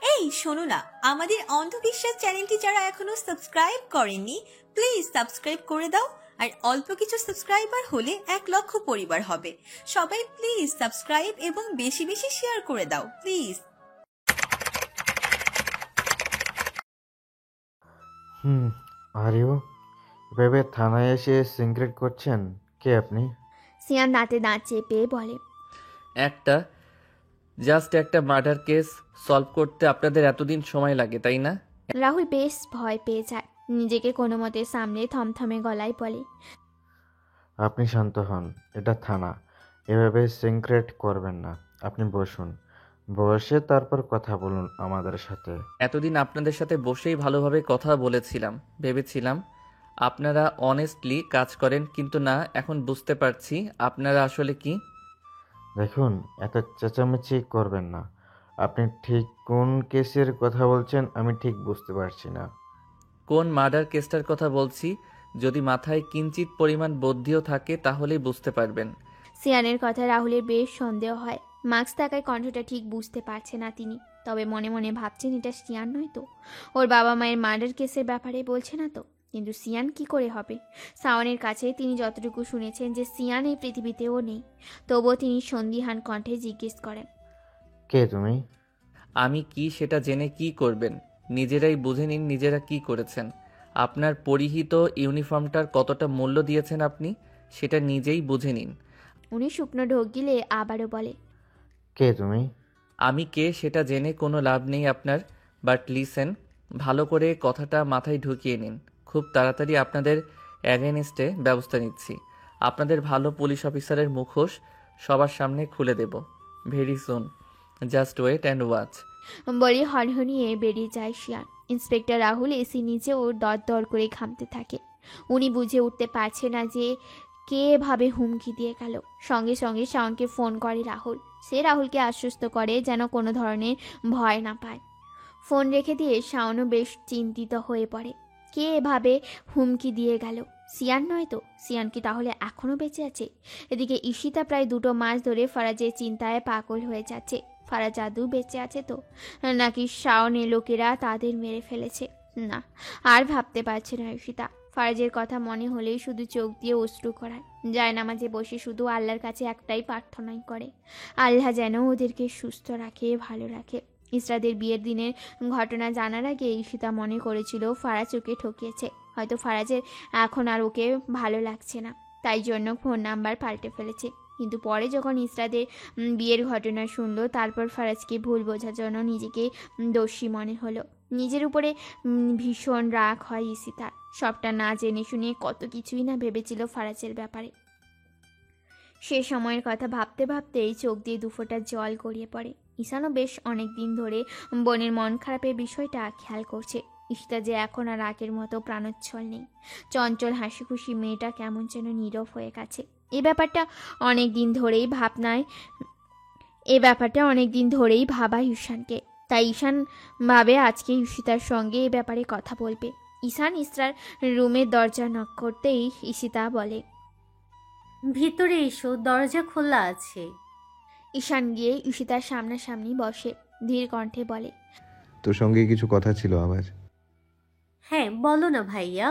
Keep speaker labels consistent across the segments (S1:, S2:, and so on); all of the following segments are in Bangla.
S1: এই শোনো না, আমাদের অন্ধবিশ্বাস চ্যানেলটি যারা এখনো সাবস্ক্রাইব করেননি প্লিজ সাবস্ক্রাইব করে দাও। আর অল্প কিছু সাবস্ক্রাইবার হলে 1,00,000 পরিবার হবে। সবাই প্লিজ সাবস্ক্রাইব এবং বেশি বেশি শেয়ার করে দাও প্লিজ।
S2: আরেও এভাবে থানায় এসে সিগারেট করছেন? কে আপনি?
S3: সিয়ান দাঁতে দাঁত চেপে বলে,
S4: একটা মার্ডার কেস সলভ করতে আপনাদের এতদিন সময় লাগে তাই না?
S3: রাহুল বেশ ভয় পেয়ে যায়। নিজেকে কোনো মতে সামনে থমথমে গলায় বলে,
S2: আপনি শান্ত হন, এটা থানা, এভাবে সিগারেট করবেন না। আপনি বসুন, বসে তারপর কথা বলুন আমাদের সাথে।
S4: এতদিন আপনাদের সাথে বসেই ভালোভাবে কথা বলেছিলাম, ভেবেছিলাম আপনারা অনেস্টলি কাজ করেন, কিন্তু না, এখন বুঝতে পারছি আপনারা আসলে কি।
S2: দেখুন, এত চেঁচামেচি করবেন না। আপনি ঠিক কোন কেসের কথা বলছেন আমি ঠিক বুঝতে পারছি না।
S4: কোন মার্ডার কেসটার কথা বলছি, যদি মাথায় কিঞ্চিত পরিমাণ বুদ্ধিও থাকে তাহলেই বুঝতে পারবেন।
S3: সিয়ানের কথা রাহুলের বেশ সন্দেহ হয়। মাস্ক থাকায় কণ্ঠটা ঠিক বুঝতে পারছে না তিনি, তবে মনে মনে ভাবছেন এটা সিয়ান নয় তো, ওর বাবা মায়ের মার্ডার কেসের ব্যাপারে বলছে না তো। কিন্তু সিয়ান কি করে হবে? সাওয়ানের কাছে তিনি যতটুকু শুনেছেন যে সিয়ান এই পৃথিবীতেও নেই, তবুও তিনি সন্দিহান কণ্ঠে জিজ্ঞেস করেন,
S2: কে তুমি?
S4: আমি কি সেটা জেনে কি করবেন? নিজেরাই বুঝে নিন নিজেরা কি করেছেন। আপনার পরিহিত ইউনিফর্মটার কতটা মূল্য দিয়েছেন আপনি, সেটা নিজেই বুঝে নিন।
S3: উনি শুকনো ঢোক গিলে আবারও বলে,
S2: কে তুমি?
S4: আমি কে সেটা জেনে কোনো লাভ নেই আপনার, বাট লিসেন, ভালো করে কথাটা মাথায় ঢুকিয়ে নিন। খুব তাড়াতাড়ি আপনাদের অ্যাগেনস্টে ব্যবস্থা নিচ্ছি। আপনাদের ভালো পুলিশ অফিসারের মুখোশ সবার সামনে খুলে দেব very soon. Just wait and watch.
S3: বলে হনহনিয়ে বেরিয়ে যায় সিয়ান। ইন্সপেক্টর রাহুল এসি নিচে ওর দর করে ঘামতে থাকে। উনি বুঝে উঠতে পারছে না যে কে এভাবে হুমকি দিয়ে গেল। সঙ্গে সঙ্গে শাওনকে ফোন করে রাহুল। সে রাহুলকে আশ্বস্ত করে যেন কোনো ধরনের ভয় না পায়। ফোন রেখে দিয়ে শাওনও বেশ চিন্তিত হয়ে পড়ে। কে এভাবে হুমকি দিয়ে গেল? সিয়ান নয় তো? সিয়ান কি তাহলে এখনও বেঁচে আছে? এদিকে ঈশিতা প্রায় 2 মাস ধরে ফারাজের চিন্তায় পাগল হয়ে যাচ্ছে। ফারাজ আদৌ বেঁচে আছে তো, নাকি শাওনের লোকেরা তাদের মেরে ফেলেছে? না, আর ভাবতে পারছে না ঈশিতা। ফারাজের কথা মনে হলেই শুধু চোখ দিয়ে অশ্রু করায়। জায়নামাজে বসে শুধু আল্লাহর কাছে একটাই প্রার্থনাই করে, আল্লাহ যেন ওদেরকে সুস্থ রাখে, ভালো রাখে। ইসরাদের বিয়ের দিনের ঘটনা জানার আগে ঈশিতা মনে করেছিল ফারাজ ওকে ঠকিয়েছে। হয়তো ফারাজের এখন আর ওকে ভালো লাগছে না, তাই জন্য ফোন নাম্বার পাল্টে ফেলেছে। কিন্তু পরে যখন ইসরাদের বিয়ের ঘটনা শুনলো, তারপর ফারাজকে ভুল বোঝার জন্য নিজেকে দোষী মনে হলো। নিজের উপরে ভীষণ রাগ হয় ঈশিতার। সবটা না জেনে শুনে কত কিছুই না ভেবেছিল ফারাজের ব্যাপারে। সে সময়ের কথা ভাবতে ভাবতেই চোখ দিয়ে 2 ফোঁটা জল গড়িয়ে পড়ে। ঈশানও বেশ অনেক দিন ধরে বোনের মন খারাপের বিষয়টা খেয়াল করছে। ঈশিতা যে এখন আর আগের মতো প্রাণোচ্ছল নেই। চঞ্চল হাসি খুশি মেয়েটা কেমন যেন নীরব হয়ে গেছে। এই ব্যাপারটা অনেক দিন ধরেই ভাবা ঈশানকে। তাই ঈশান ভাবে আজকে ঈশিতার সঙ্গে এ ব্যাপারে কথা বলবে। ঈশান ইসরার রুমের দরজা নক করতেই ঈশিতা বলে,
S5: ভিতরে এসো, দরজা খোলা আছে।
S3: ঈশান গিয়ে ঈশিতার সামনাসামনি বসে ধীর কণ্ঠে বলে,
S6: তোর সঙ্গে কিছু কথা ছিল আমার।
S5: হ্যাঁ বলো না ভাইয়া।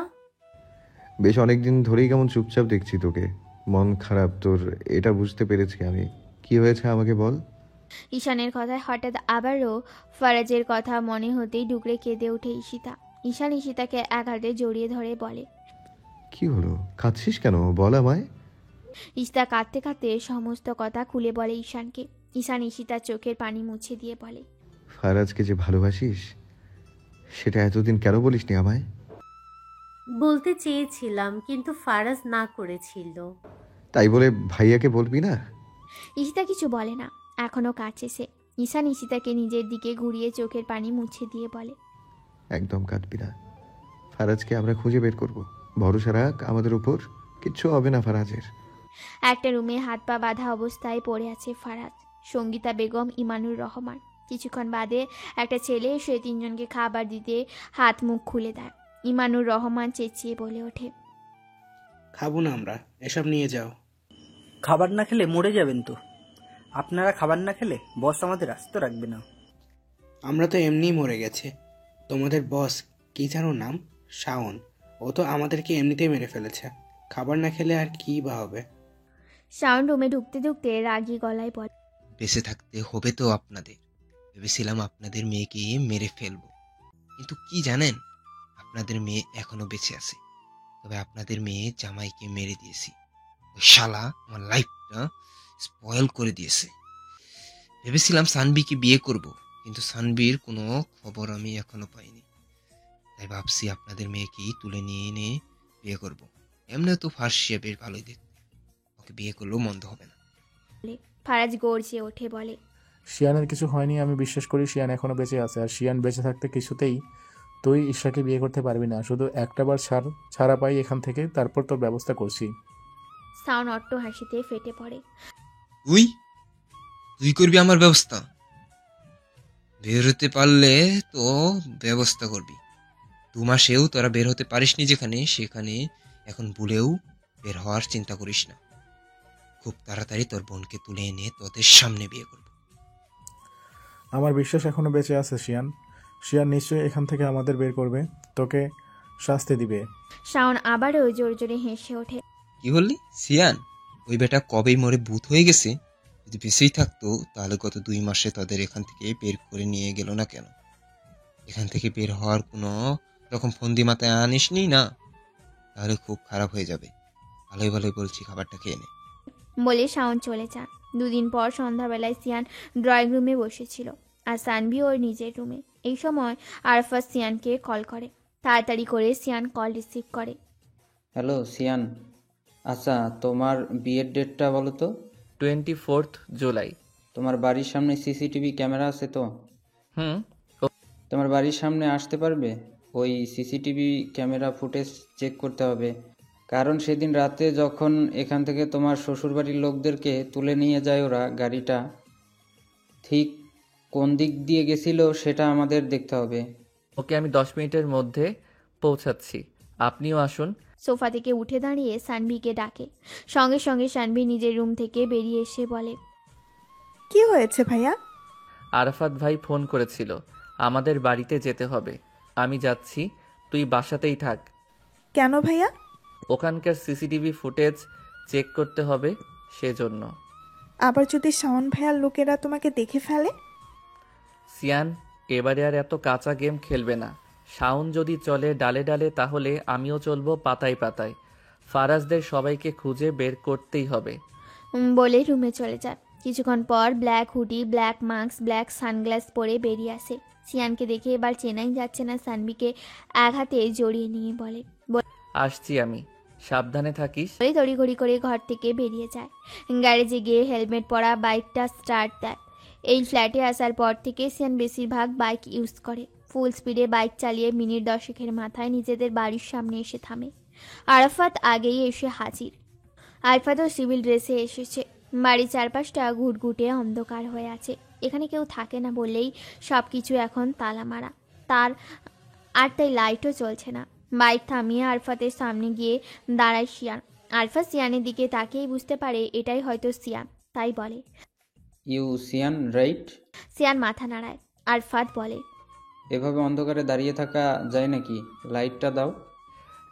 S6: বেশ অনেকদিন ধরেই কেমন চুপচাপ দেখছি তোকে, মন খারাপ তোর, এটা বুঝতে পেরেছি আমি। কি হয়েছে আমাকে বল।
S3: ঈশানের কথায় হঠাৎ আবারও ফারাজের কথা মনে হতেই ডুকরে কেঁদে ওঠে ঈশিতা। ঈশান ঈশিতাকে এক হাতে জড়িয়ে ধরে বলে,
S6: কি হলো, কাঁদছিস কেন বল আমায়।
S3: ঈশিতা কাঁদতে কাঁদতে সমস্ত কথা খুলে বলে ঈশানকে। ঈশান ঈশিতার চোখের পানি মুছে দিয়ে বলে,
S6: ফারাজকে যে ভালোবাসিস সেটা এতদিন কেন বলিসনি আমায়।
S5: বলতে চেয়েছিলাম কিন্তু ফারাজ না করেছিল।
S6: তাই বলে ভাইয়াকে বলবি না?
S3: ঈশিতা কিছু বলে না, এখনো কাছে সে। ঈশান ঈশিতাকে নিজের দিকে ঘুরিয়ে চোখের পানি মুছে দিয়ে বলে,
S6: একদম কাঁদবি না, ফারাজকে আমরা খুঁজে বের করব, ভরসা রাখ আমাদের উপর, কিচ্ছু হবে না ফারাজের।
S3: একটা রুমে হাত পা বাঁধা অবস্থায় পড়ে আছে ফারাজ, সঙ্গীতা বেগম, ইমানুর রহমান। কিছুক্ষণ বাদে একটা ছেলে এসে 3 জনকে খাবার দিতে হাত মুখ খুলে দেয়। ইমানুর রহমান চেঁচিয়ে বলে ওঠে,
S7: খাবো না আমরা, এসব নিয়ে যাও।
S8: খাবার না খেলে মরে যাবেন তো। আপনারা খাবার না খেলে বস আমাদের আস্ত রাখবে না।
S7: আমরা তো এমনিই মরে গেছে। তোমাদের বস কি যেন নাম, শাওন, ও তো আমাদেরকে এমনিতেই মেরে ফেলেছে। খাবার না খেলে আর কি বা হবে।
S3: শাওন রুমে ঢুকতে ঢুকতে রাগী গলায় বলে,
S8: বেঁচে থাকতে হবে তো আপনাদের। ভেবেছিলাম আপনাদের মেয়েকে মেরে ফেলবো, কিন্তু কি জানেন, আপনাদের মেয়ে এখনো বেঁচে আছে। তবে আপনাদের মেয়ে জামাইকে মেরে দিয়েছি। ওই শালা আমার লাইফটা স্পয়েল করে দিয়েছে। ভেবেছিলাম সানবিকে বিয়ে করব, কিন্তু সানবির কোনো খবর আমি এখনো পাইনি। তাই ভাবছি আপনাদের মেয়েকেই তুলে নিয়ে এনে বিয়ে করব। এমনি তো ফার্সিয়া বেশ ভালোই দেখতে, ওকে বিয়ে করলেও মন্দ হবে না।
S3: ফারাজ গর্জে ওঠে বলে,
S9: শিয়ানের কিছু হয়নি, আমি বিশ্বাস করি শিয়ান এখনো বেঁচে আছে। আর শিয়ান বেঁচে থাকতে কিছুতেই তুই ঈশাকে বিয়ে করতে পারবি না। শুধু একটাবার ছাড়া পাই এখান থেকে, তারপর তোর ব্যবস্থা করছি।
S3: শাওন অট্ট হাসিতে ফেটে পড়ে।
S8: তুই তুই করবি আমার ব্যবস্থা? বের হতে পারলে তো ব্যবস্থা করবি। 2 মাসেও তোরা বের হতে পারিসনি যেখানে, সেখানে এখন ভুলেও বের হওয়ার চিন্তা করিস না। খুব তাড়াতাড়ি তোর বোনকে তুলে এনে তোদের সামনে বিয়ে করব।
S9: আমার বিশ্বাস এখনো বেঁচে আছে শিয়ান। শিয়ান নিশ্চয়ই এখান থেকে আমাদের বের করবে, তোকে শাস্তি দিবে।
S3: শাওন আবারও জোরে জোরে হেসে ওঠে।
S8: কি বললি? সিয়ান? ওই বেটা কবেই মরে ভূত হয়ে গেছে। যদি বেঁচেই থাকতো তাহলে গত 2 মাসে তাদের এখান থেকে বের করে নিয়ে গেল না কেন? এখান থেকে বের হওয়ার কোনো রকম ফন্দি মাথায় আনিসনি না? তাহলে খুব খারাপ হয়ে যাবে। ভালোই ভালোই বলছি, খাবারটা খেয়ে নে।
S3: বলে শাওন চলে যান। 2 দিন পর সন্ধ্যাবেলায় সিয়ান ড্রয়িং রুমে বসেছিল আর সানভি ওর নিজের রুমে। এই সময় আরফাত সিয়ানকে কল করে। তাড়াতাড়ি করে সিয়ান কল রিসিভ করে।
S10: হ্যালো সিয়ান, আচ্ছা তোমার বিয়ের ডেটটা বলো তো।
S4: 24 জুলাই।
S10: তোমার বাড়ির সামনে সিসিটিভি ক্যামেরা আছে তো?
S4: হুম।
S10: তোমার বাড়ির সামনে আসতে পারবে? ওই সিসিটিভি ক্যামেরা ফুটেজ চেক করতে হবে, কারণ সেদিন রাতে যখন এখান থেকে তোমার শ্বশুরবাড়ির লোকদেরকে তুলে নিয়ে যায় ওরা, গাড়িটা ঠিক কোন দিক দিয়ে গেছিল সেটা আমাদের দেখতে হবে।
S4: ওকে, আমি 10 মিনিটের মধ্যে পৌঁছাচ্ছি, আপনিও আসুন।
S3: সোফা থেকে উঠে দাঁড়িয়ে সানভিকে ডাকে। সঙ্গে সঙ্গে সানভি নিজের রুম থেকে বেরিয়ে এসে বলে,
S11: কি হয়েছে ভাইয়া?
S4: আরাফাত ভাই ফোন করেছিল, আমাদের বাড়িতে যেতে হবে। আমি যাচ্ছি, তুই বাসাতেই থাক।
S11: কেন ভাইয়া?
S4: ওখানকার সিসিটিভি ফুটেজ চেক করতে হবে, সেজন্য।
S11: আবার যদি শাওন ভাইয়ার লোকেরা তোমাকে দেখে ফেলে?
S4: সিয়ান, এবারে আর এত কাঁচা গেম খেলবে না। শাওন যদি চলে ডালে ডালে, তাহলে আমিও চলবো পাতায় পাতায়। ফারাজদের সবাইকে খুঁজে বের করতেই হবে।
S3: বলে রুমে চলে যায়। কিছুক্ষণ পর black hoodie, black mask, black sunglass পরে বেরিয়ে আসে। সিয়ানকে দেখে এবার চেনাই যাচ্ছে না। সানভিকে এক হাতে জড়িয়ে নিয়ে বলে,
S4: আসছি আমি, সাবধানে থাকিস।
S3: তড়িঘড়ি করে ঘর থেকে বেরিয়ে যায়। গ্যারেজে গিয়ে হেলমেট পরা বাইকটা স্টার্ট দেয়। এই ফ্ল্যাটে আসার পর থেকে সিয়ান বেশিরভাগ বাইক ইউজ করে। ফুল স্পিডে বাইক চালিয়ে মিনিট 10 মাথায় নিজেদের বাড়ির সামনে এসে থামে। আরাফাত আগেই এসে হাজির। আরাফাতও সিভিল ড্রেসে এসেছে। বাড়ির চারপাশটা ঘুটঘুটে অন্ধকার হয়ে আছে। এখানে কেউ থাকে না বললেই সব কিছু এখন তালা মারা। তাই লাইটও চলছে না। বাইক থামিয়ে আরফাতের সামনে গিয়ে দাঁড়ায় সিয়ান। আরফাত সিয়ানের দিকে তাকিয়েই বুঝতে পারে এটাই হয়তো সিয়ান, তাই বলে,
S10: ইউ সিয়ান রাইট?
S3: সিয়ান মাথা নাড়ায়। আরফাত বলে,
S10: এভাবে অন্ধকারে দাঁড়িয়ে থাকা যায় নাকি? লাইটটা দাও।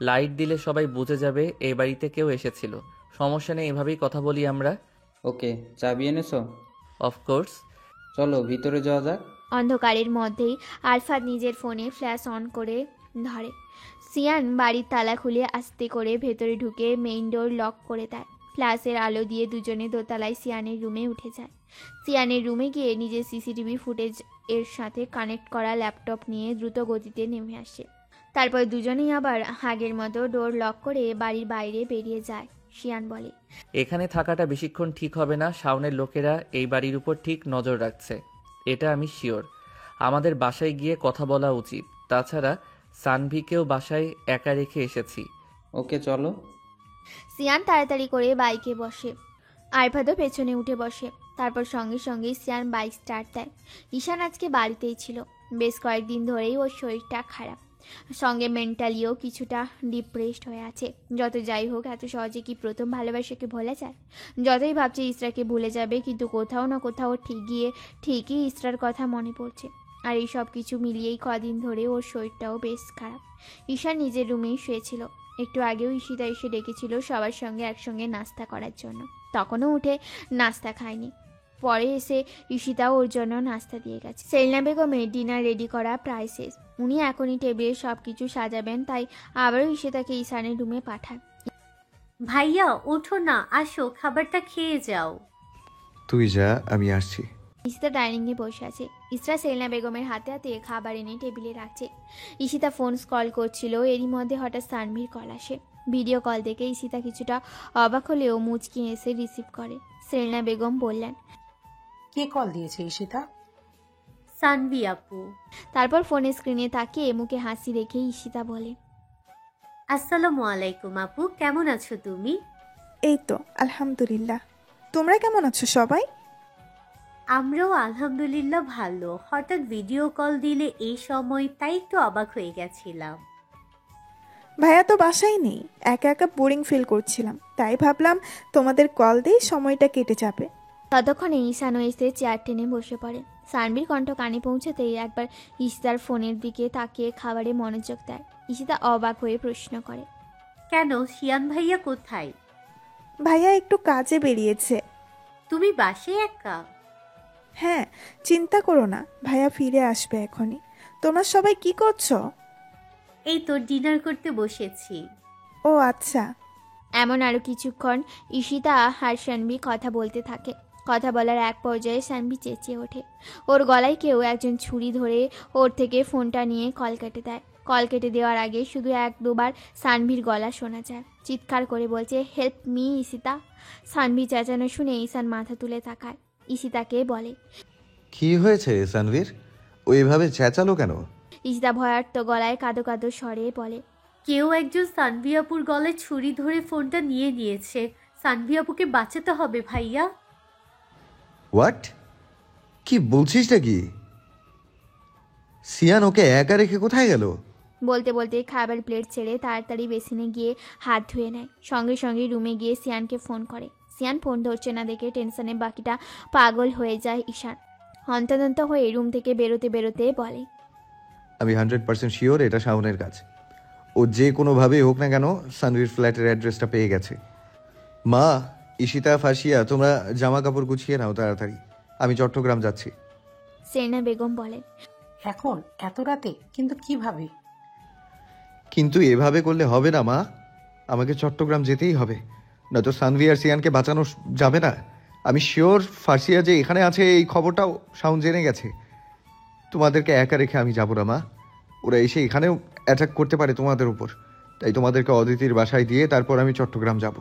S4: লাইট দিলে সবাই বুঝে যাবে এই বাড়িতে কেউ এসেছিল। সমস্যা নেই, এভাবেই কথা বলি আমরা।
S10: ওকে, চাবি এনেছো?
S4: অফকোর্স।
S10: চলো ভিতরে যাওয়া যাক।
S3: অন্ধকারের মধ্যেই আরফাত নিজের ফোনে ফ্ল্যাশ অন করে ধরে। সিয়ান বাড়ির তালা খুলে আস্তে করে ভেতরে ঢুকে মেইন ডোর লক করে দেয়। ফ্ল্যাশের আলো দিয়ে দুজনে দোতলায় সিয়ানের রুমে উঠে যায়। সিয়ানের রুমে গিয়ে নিজের সিসিটিভি ফুটেজ এর সাথে কানেক্ট করা ল্যাপটপ নিয়ে দ্রুত গতিতে নেমে আসে। তারপর দুজনেই আবার আগের মতো ডোর লক করে বাড়ির বাইরে বেরিয়ে যায়। সিয়ান বলে,
S4: এখানে থাকাটা বেশিক্ষণ ঠিক হবে না। শাওনের লোকেরা এই বাড়ির উপর ঠিক নজর রাখছে, এটা আমি শিওর। আমাদের বাসায় গিয়ে কথা বলা উচিত। তাছাড়া সানভিকেও বাসায় একা রেখে এসেছি।
S10: ওকে চলো।
S3: সিয়ান তাড়াতাড়ি করে বাইকে বসে। আরফাতও পেছনে উঠে বসে। তারপর সঙ্গে সঙ্গেই সিয়ান বাইক স্টার্ট দেয়। ঈশান আজকে বাড়িতেই ছিল। বেশ কয়েকদিন ধরেই ওর শরীরটা খারাপ, সঙ্গে মেন্টালিও কিছুটা ডিপ্রেসড হয়ে আছে। যত যাই হোক, এত সহজে কি প্রথম ভালোবাসাকে ভোলা যায়? যতই ভাবছে ইসরাকে ভুলে যাবে, কিন্তু কোথাও না কোথাও ঠিকই ইসরার কথা মনে পড়ছে। আর এই সব কিছু মিলিয়েই কদিন ধরে ওর শরীরটাও বেশ খারাপ। ঈশান নিজের রুমেই শুয়েছিল। একটু আগেও ঈশিতা এসে ডেকেছিল সবার সঙ্গে একসঙ্গে নাস্তা করার জন্য। তখনও উঠে নাস্তা খায়নি। পরে এসে ঈশিতা ওর জন্য নাস্তা দিয়ে গেছে। সেলিনা বেগমের ডিনার রেডি করা প্রায় শেষ। উনি এখনই টেবিলে সব কিছু সাজাবেন, তাই আবারও ঈশিতাকে ঈশানের রুমে পাঠান।
S5: ভাইয়া ওঠো না, আসো খাবারটা খেয়ে যাও।
S6: তুই যা, আমি আসছি।
S3: ঈশিতা ডাইনিংয়ে বসে আছে। ইসরা সেলিনা বেগমের হাতে হাতে খাবার এনে টেবিলে রাখছে। ঈশিতা ফোন স্ক্রল করছিল, এরই মধ্যে হঠাৎ সানভীর কল আসে। ভিডিও কল দেখে ঈশিতা কিছুটা অবাক হলেও মুচকি এসে রিসিভ করে। সেলিনা বেগম বললেন,
S12: কে কল দিয়েছে ঈশিতা?
S5: সানভি আপু।
S3: তারপর ফোনের স্ক্রিনে তাকিয়ে মুখে হাসি রেখে ঈশিতা বলে,
S5: আসসালামু আলাইকুম আপু, কেমন আছো তুমি?
S11: এই তো আলহামদুলিল্লাহ। তোমরা কেমন আছো সবাই?
S5: আমরাও আলহামদুলিল্লাহ ভালো। হঠাৎ ভিডিও কল দিলে এই সময়, তাই একটু অবাক হয়ে গেছিলাম।
S11: ভাইয়া তো বাসায় নেই, একা একা বোরিং ফিল করছিলাম, তাই ভাবলাম তোমাদের কল দিয়ে সময়টা কেটে যাবে।
S3: ততক্ষণে ঈশানও এসে চেয়ার টেনে বসে পড়ে। সানভীর কণ্ঠ কানে পৌঁছতেই একবার ঈশিতার ফোনের দিকে তাকিয়ে খাবারে মনোযোগ দেয়। ঈশিতা অবাক হয়ে প্রশ্ন করে,
S5: কেন, শিয়ান ভাইয়া কোথায়?
S11: ভাইয়া একটু কাজে বেরিয়েছে।
S5: তুমি বাসে একা?
S11: হ্যাঁ, চিন্তা করো না, ভাইয়া ফিরে আসবে এখনই। তোমরা সবাই কি করছো?
S5: এই তো ডিনার করতে বসেছি।
S11: ও আচ্ছা।
S3: এমন আরও কিছুক্ষণ ঈশিতা আর সানভি কথা বলতে থাকে। কথা বলার এক পর্যায়ে সানভি চেঁচিয়ে ওঠে। ওর গলায় কেউ একজন ছুরি ধরে ওর থেকে ফোনটা নিয়ে কল কেটে দেয়। কল কেটে দেওয়ার আগে শুধু এক দুবার সানভির গলা শোনা যায়। চিৎকার করে বলছে, হেল্প মি ঈশিতা। সানভি চেঁচানো শুনে ঈশান মাথা তুলে তাকায়। ঈশিতাকে বলে,
S6: কি হয়েছে সানভীর? ও এভাবে চেঁচালো কেন?
S3: ঈশিতা ভয়ার্ত গলায় কাঁদো কাঁদো স্বরে বলে,
S5: কেউ একজন সানভি আপুর গলায় ছুরি ধরে ফোনটা নিয়ে নিয়েছে। সানভি আপুকে বাঁচাতে হবে ভাইয়া।
S6: হোয়াট? কি বলছিসটা কি? সিয়ান ওকে একা রেখে কোথায় গেল?
S3: বলতে বলতে খাবার প্লেট ছেড়ে তাড়াতাড়ি বেসিনে গিয়ে হাত ধুয়ে নেয়। সঙ্গে সঙ্গে রুমে গিয়ে সিয়ানকে ফোন করে। সিয়ান ফোন ধরছে না দেখে টেনশনে বাকিটা পাগল হয়ে যায় ঈশান। হন্তদন্ত হয়ে রুম থেকে বেরোতে বেরোতে বলে,
S6: আমি 100% শিওর এটা শাওনের কাজ। ও যে কোনোভাবেই হোক না কেন সানভীর ফ্ল্যাটের অ্যাড্রেসটা পেয়ে গেছে। মা, ঈশিতা, ফাসিয়া, তোমরা জামা কাপড় গুছিয়ে নাও তাড়াতাড়ি, আমি চট্টগ্রাম যাচ্ছি।
S3: সেলিনা বেগম বলেন,
S12: এখন এত রাতে? কিন্তু কিভাবে?
S6: কিন্তু এভাবে করলে হবে না মা, আমাকে চট্টগ্রাম যেতেই হবে, নয়তো সানভি আর সিয়ানকে বাঁচানো যাবে না। আমি শিওর ফাসিয়া যে এখানে আছে এই খবরটাও শাওন জেনে গেছে। তোমাদেরকে একা রেখে আমি যাবো না মা, ওরা এসে এখানেও অ্যাটাক করতে পারে তোমাদের উপর, তাই তোমাদেরকে অদিতির বাসায় দিয়ে তারপর আমি চট্টগ্রাম যাব।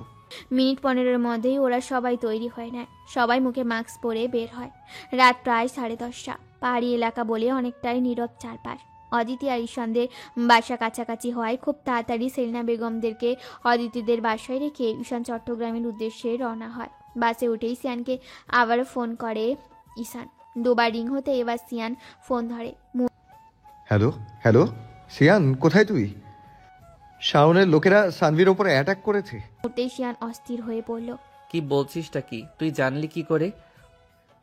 S3: মিনিট 15-এর মধ্যেই ওরা সবাই তৈরি হয়ে নেয়। সবাই মুখে মাস্ক পরে বের হয়। রাত প্রায় 10:30। পাহাড়ি এলাকা বলে অনেকটাই নীরব চারপাশ। অদিতি আর ঈশানদের বাসা কাছাকাছি হওয়ায় খুব তাড়াতাড়ি সেলিনা বেগমদেরকে অদিতিদের বাসায় রেখে ঈশান চট্টগ্রামের উদ্দেশ্যে রওনা হয়। বাসে উঠেই সিয়ানকে আবারও ফোন করে ঈশান। দুবার রিং হতে এবার সিয়ান ফোন ধরে।
S6: হ্যালো হ্যালো, সিয়ান কোথায় তুই? শাওনের লোকেরা সানভির ওপরে অ্যাটাক করেছে।
S3: মুহূর্তেই সিয়ান অস্থির হয়ে পড়ল।
S4: কি বলছিসটা কি? তুই জানলি কি করে?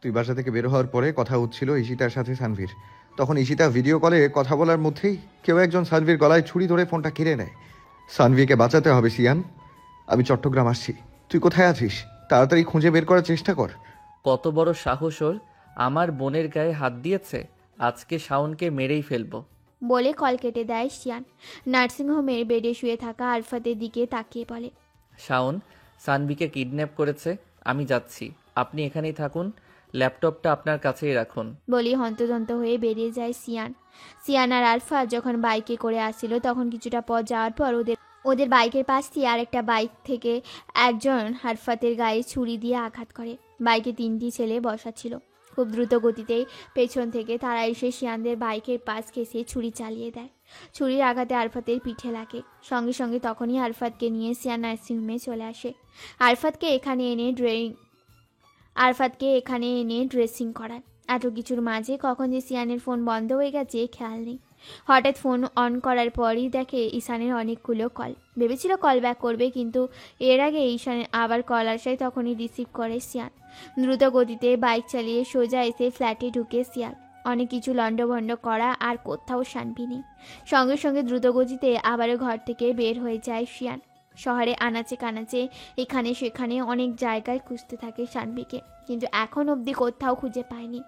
S6: তুই বাসা থেকে বের হওয়ার পরে কথা হচ্ছিল ঈশিতার সাথে সানভির। তখন ঈশিতা ভিডিও কলে কথা বলার মধ্যেই কেউ একজন সানভির গলায় ছুরি ধরে ফোনটা কেড়ে নেয়। সানভিকে বাঁচাতে হবে সিয়ান, আমি চট্টগ্রাম আসছি। তুই কোথায় আছিস? তাড়াতাড়ি খুঁজে বের করার চেষ্টা কর।
S4: কত বড় সাহস ওর! আমার বোনের গায়ে হাত দিয়েছে। আজকে শাওনকে মেরেই ফেলবো।
S3: বলে কল কেটে দেয় সিয়ান। নার্সিংহোমের বেডে শুয়ে থাকা আরফাতের দিকে তাকিয়ে বলে,
S4: শাওন সানভিকে কিডন্যাপ করেছে। আমি যাচ্ছি, আপনি এখানেই থাকুন, ল্যাপটপটা আপনার কাছেই রাখুন।
S3: বলি হন্তদন্ত হয়ে বেরিয়ে যায় সিয়ান। সিয়ান আর আরফা যখন বাইকে করে আসছিল তখন কিছুটা পথ যাওয়ার পর ওদের বাইকের পাশ দিয়ে আরেকটা বাইক থেকে একজন আরফাতের গায়ে ছুরি দিয়ে আঘাত করে। বাইকে 3টি ছেলে বসা ছিল। খুব দ্রুত গতিতেই পেছন থেকে তারা এসে সিয়ানদের বাইকের পাশ ঘেঁষে ছুরি চালিয়ে দেয়। ছুরির আঘাতে আরফাতের পিঠে লাগে। সঙ্গে সঙ্গে তখনই আরফাতকে নিয়ে সিয়ান নার্সিংহোমে চলে আসে। আরফাতকে এখানে এনে ড্রেসিং করায়। এত কিছুর মাঝে কখন যে সিয়ানের ফোন বন্ধ হয়ে গেছে খেয়াল নেই। হঠাৎ ফোন অন করার পরই দেখে ঈশানের অনেকগুলো কল। ভেবেছিল কল ব্যাক করবে, কিন্তু এর আগে ঈশানের আবার কল আসায় তখনই রিসিভ করে সিয়ান। দ্রুত গতিতে বাইক চালিয়ে সোজা এসে ফ্ল্যাটে ঢুকে সিয়ান। অনেক কিছু লণ্ডভণ্ড করা আর কোথাও শান্তি নেই। সঙ্গে সঙ্গে দ্রুতগতিতে আবারও ঘর থেকে বের হয়ে যায় শিয়ান। শহরে আনাচে কানাচে এখানে সেখানে অনেক জায়গায় খুঁজতে থাকে শানভিকে, কিন্তু এখন অবধি কোথাও খুঁজে পায়নি।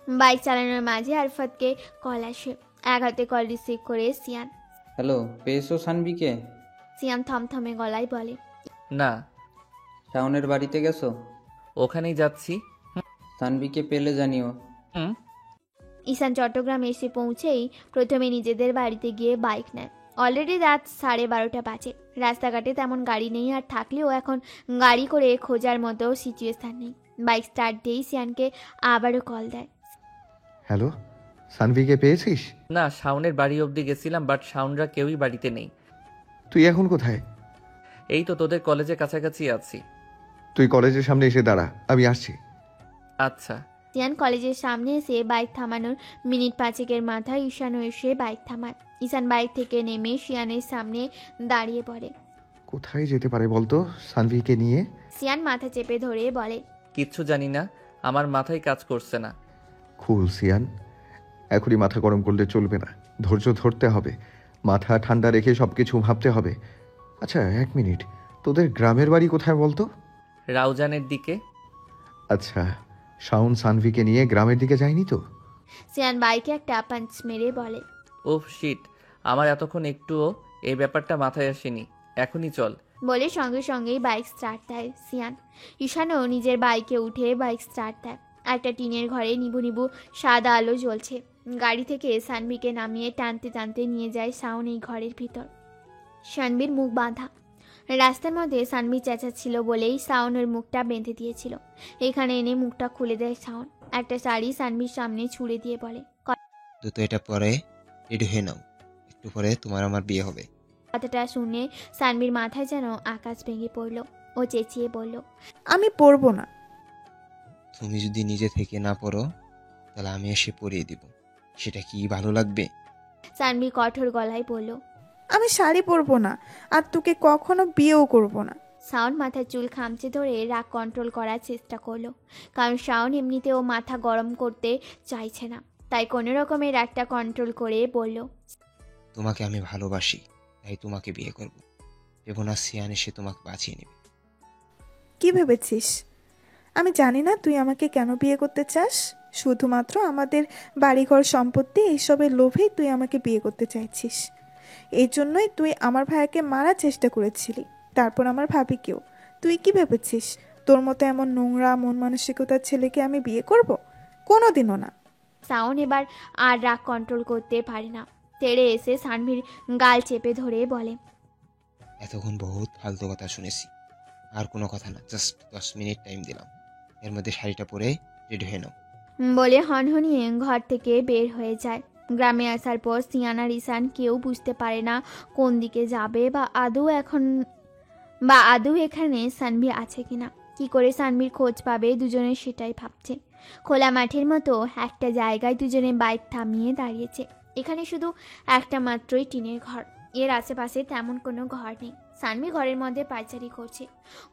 S3: বাইক চালানোর মাঝে আরফাতকে কল আসে। এক হাতে কল রিসিভ করে সিয়ান।
S10: হ্যালো, পেয়েছো সানবিকে?
S3: সিয়ান থমথমে গলায় বলে,
S4: না।
S10: শাওনের বাড়িতে গেছো?
S4: ওখানেই যাচ্ছি।
S10: সানবিকে পেলে জানিও।
S4: হুম।
S3: ঈশান চট্টগ্রাম এসে পৌঁছেই প্রথমে নিজেদের বাড়িতে গিয়ে বাইক নেয়। অলরেডি রাত 12:30 বাজে। রাস্তাঘাটে তেমন গাড়ি নেই, আর থাকলেও এখন গাড়ি করে খোঁজার মতো সিচুয়েশন নেই। বাইক স্টার্ট দিয়েই সিয়ানকে আবারও কল দেয়।
S6: হ্যালো, সানভিকে পেয়েছিস?
S4: না, শাওনের বাড়ি অবধি গেছিলাম, বাট শাওনরা কেউই বাড়িতে নেই।
S6: তুই এখন কোথায়?
S4: এই তো তোদের কলেজের কাছাকাছি আছি।
S6: তুই কলেজের সামনে এসে দাঁড়া, আমি আসছি।
S4: আচ্ছা।
S3: সিয়ান কলেজের সামনে এসে বাইক থামানোর মিনিট 5 মাথায় ঈশানও এসে বাইক থামায়। ঈশান বাইক থেকে নেমে শিয়ানের সামনে দাঁড়িয়ে পড়ে।
S6: কোথায় যেতে পারে বলতো সানভিকে নিয়ে?
S3: সিয়ান মাথা চেপে ধরে বলে,
S4: কিচ্ছু জানি না, আমার মাথায় কাজ করছে না।
S6: কুল সিয়ান, এখনই মাথা গরম করলে চলবে না, ধৈর্য ধরতে হবে, মাথা ঠান্ডা রেখে সব কিছু ভাবতে হবে। আচ্ছা 1 মিনিট, তোদের গ্রামের বাড়ি কোথায় বলতো?
S4: রাউজানের দিকে।
S6: আচ্ছা, শাওন সানভিকে নিয়ে গ্রামের দিকে যায়নি তো?
S3: সিয়ান বাইকে একটা পাঞ্চ মেরে বলে,
S4: ওহ শিট, আমার এতক্ষণ একটুও এই ব্যাপারটা মাথায় আসেনি। এখনই চল।
S3: বলে সঙ্গে সঙ্গেই বাইক স্টার্ট দেয় সিয়ান। ঈশানও নিজের বাইকে উঠে বাইক স্টার্ট দেয়। একটা টিনের ঘরে নিবু নিবু সাদা আলো জ্বলছে। গাড়ি থেকে সানভিকে নামিয়ে টানতে টানতে নিয়ে যায় শাওন এই ঘরের ভিতর। শানভির মুখ বাঁধা। রাস্তার মধ্যে সানভি চেঁচাচ্ছিল বলেই শাওনের মুখটা বেঁধে দিয়েছিল। এখানে এনে মুখটা খুলে দেয় শাওন। একটা শাড়ি সানভির সামনে ছুঁড়ে দিয়ে বলে,
S8: তো এটা পরে রেডি হয়ে নাও, একটু পরে তোমার আমার বিয়ে হবে।
S3: কথাটা শুনে সানভির মাথায় যেন আকাশ ভেঙে পড়ল। ও চেঁচিয়ে বলল,
S11: আমি পরবো না।
S8: তুমি যদি নিজে থেকে না পড়ো তাহলে আমি এসে পরিয়ে দিব, সেটা কি ভালো লাগবে?
S3: সানভি কঠোর গলায় বলল,
S11: আমি শাড়ি পরবো না, আর তোকে কখনো বিয়েও করবো না।
S3: শাওন মাথার চুল খামচে ধরে রাগ কন্ট্রোল করার চেষ্টা করলো, কারণ শাওন এমনিতেও মাথা গরম করতে চাইছে না। তাই কোনো রকমের রাগটা কন্ট্রোল করে বলল,
S8: তোমাকে আমি ভালোবাসি, তাই তোমাকে বিয়ে করব। ভেবো না সিয়ান এসে তোমাকে বাঁচিয়ে নেবে।
S11: কি ভেবেছিস? আমি জানি না তুই আমাকে কেন বিয়ে করতে চাস। শুধুমাত্র আমাদের বাড়িঘর সম্পত্তি এইসবের লোভেই তুই আমাকে বিয়ে করতে চাইছিস। এই জন্যই তুই আমার ভাইয়াকে মারার চেষ্টা করেছিলি, তারপর আমার ভাবিকেও। তুই কি ভেবেছিস তোর মতো এমন নোংরা মন মানসিকতার ছেলেকে আমি বিয়ে করব? কোনোদিনও না।
S3: শাওন এবার আর রাগ কন্ট্রোল করতে পারে না। তেড়ে এসে সানভির গাল চেপে ধরে বলে,
S8: এতক্ষণ বহুত ফালতু কথা শুনেছি, আর কোনো কথা না, জাস্ট 10 মিনিট টাইম দিলাম, এর মধ্যে শাড়িটা পরে রেডি হয়ে নাও।
S3: বলে হনহনিয়ে ঘর থেকে বের হয়ে যায়। গ্রামে আসার পর সিয়ান আর ঈশান কেউ বুঝতে পারে না কোন দিকে যাবে, বা আদৌ এখানে সানভি আছে কিনা। কি করে সানভির খোঁজ পাবে দুজনে সেটাই ভাবছে। খোলা মাঠের মতো একটা জায়গায় দুজনে বাইক থামিয়ে দাঁড়িয়েছে। এখানে শুধু একটা মাত্রই টিনের ঘর, এর আশেপাশে তেমন কোনো ঘর নেই। সানভি ঘরের মধ্যে পায়চারি করছে।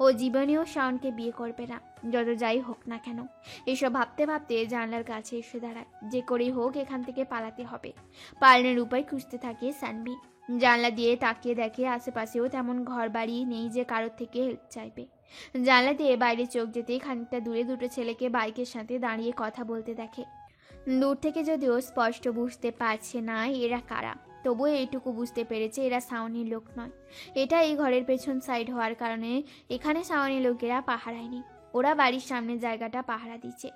S3: ও জীবনেও শাওনকে বিয়ে করবে না, যত যাই হোক না কেন। এসব ভাবতে ভাবতে জানলার কাছে এসে দাঁড়ায়। যে করেই হোক এখান থেকে পালাতে হবে। পালানোর উপায় খুঁজতে থাকে সানভি। জানলা দিয়ে তাকিয়ে দেখে আশেপাশেও তেমন ঘর বাড়ি নেই যে কারোর থেকে হেল্প চাইবে। জানলা দিয়ে বাইরে চোখ যেতেই খানিকটা দূরে দুটো ছেলেকে বাইকের সাথে দাঁড়িয়ে কথা বলতে দেখে। দূর থেকে যদিও স্পষ্ট বুঝতে পারছে না এরা কারা, তবুও এইটুকু বুঝতে পেরেছে এরা শাওনের লোক নয়। এটা এই ঘরের পেছন সাইড হওয়ার কারণে এখানে শাওনের লোকেরা পাহারায়নি। ওরা বাড়ির সামনের জায়গাটা পাহারা দিচ্ছে।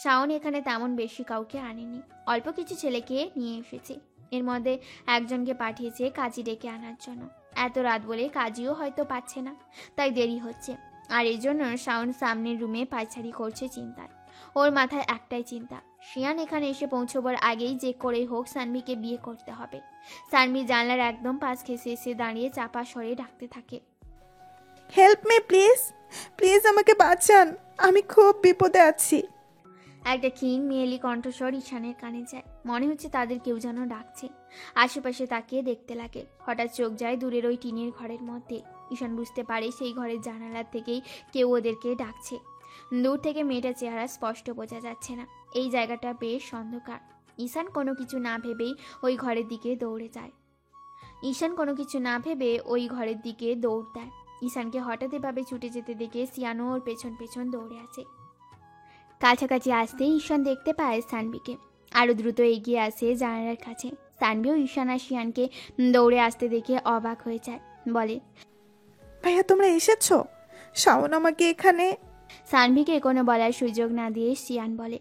S3: শাওন এখানে তেমন বেশি কাউকে আনেনি, অল্প কিছু ছেলেকে নিয়ে এসেছে। এর মধ্যে একজনকে পাঠিয়েছে কাজী ডেকে আনার জন্য। এত রাত বলে কাজীও হয়তো পাচ্ছে না, তাই দেরি হচ্ছে। আর এই জন্য শাওন সামনের রুমে পায়চারি করছে চিন্তায়। ওর মাথায় একটাই চিন্তা, শিয়ান এখানে এসে পৌঁছবার আগেই যে করেই হোক সানভিকে বিয়ে করতে হবে। সানভি জানলার একদম পাশ ঘেঁষে এসে দাঁড়িয়ে চাপা স্বরে ডাকতে থাকে,
S11: হেল্প মি প্লিজ, প্লিজ আমাকে বাঁচান, আমি খুব বিপদে আছি।
S3: একটা ক্ষীণ মেয়েলি কণ্ঠস্বর ঈশানের কানে যায়। মনে হচ্ছে তাদের কেউ যেন ডাকছে। আশেপাশে তাকিয়ে দেখতে লাগে। হঠাৎ চোখ যায় দূরের ওই টিনের ঘরের মধ্যে। ঈশান বুঝতে পারে সেই ঘরের জানালার থেকেই কেউ ওদেরকে ডাকছে। দূর থেকে মেয়েটার চেহারা স্পষ্ট বোঝা যাচ্ছে না, এই জায়গাটা বেশ অন্ধকার। ঈশান কোনো কিছু না ভেবেই ওই ঘরের দিকে দৌড়ে যায়। দৌড় দেয়। ঈশানকে হঠাৎ এভাবে ছুটে যেতে দেখে সিয়ানও ওর পেছন পেছন দৌড়ে আসে। কাছাকাছি আসতে ঈশান দেখতে পায় সানভিকে। আরও দ্রুত এগিয়ে আসে জানালার কাছে। সানভিও ঈশান আর শিয়ানকে দৌড়ে আসতে দেখে অবাক হয়ে যায়। বলে,
S11: ভাইয়া তোমরা এসেছো? শাওন আমাকে এখানে।
S3: সানভিকে কোনো বলার সুযোগ না দিয়ে শিয়ান বলে,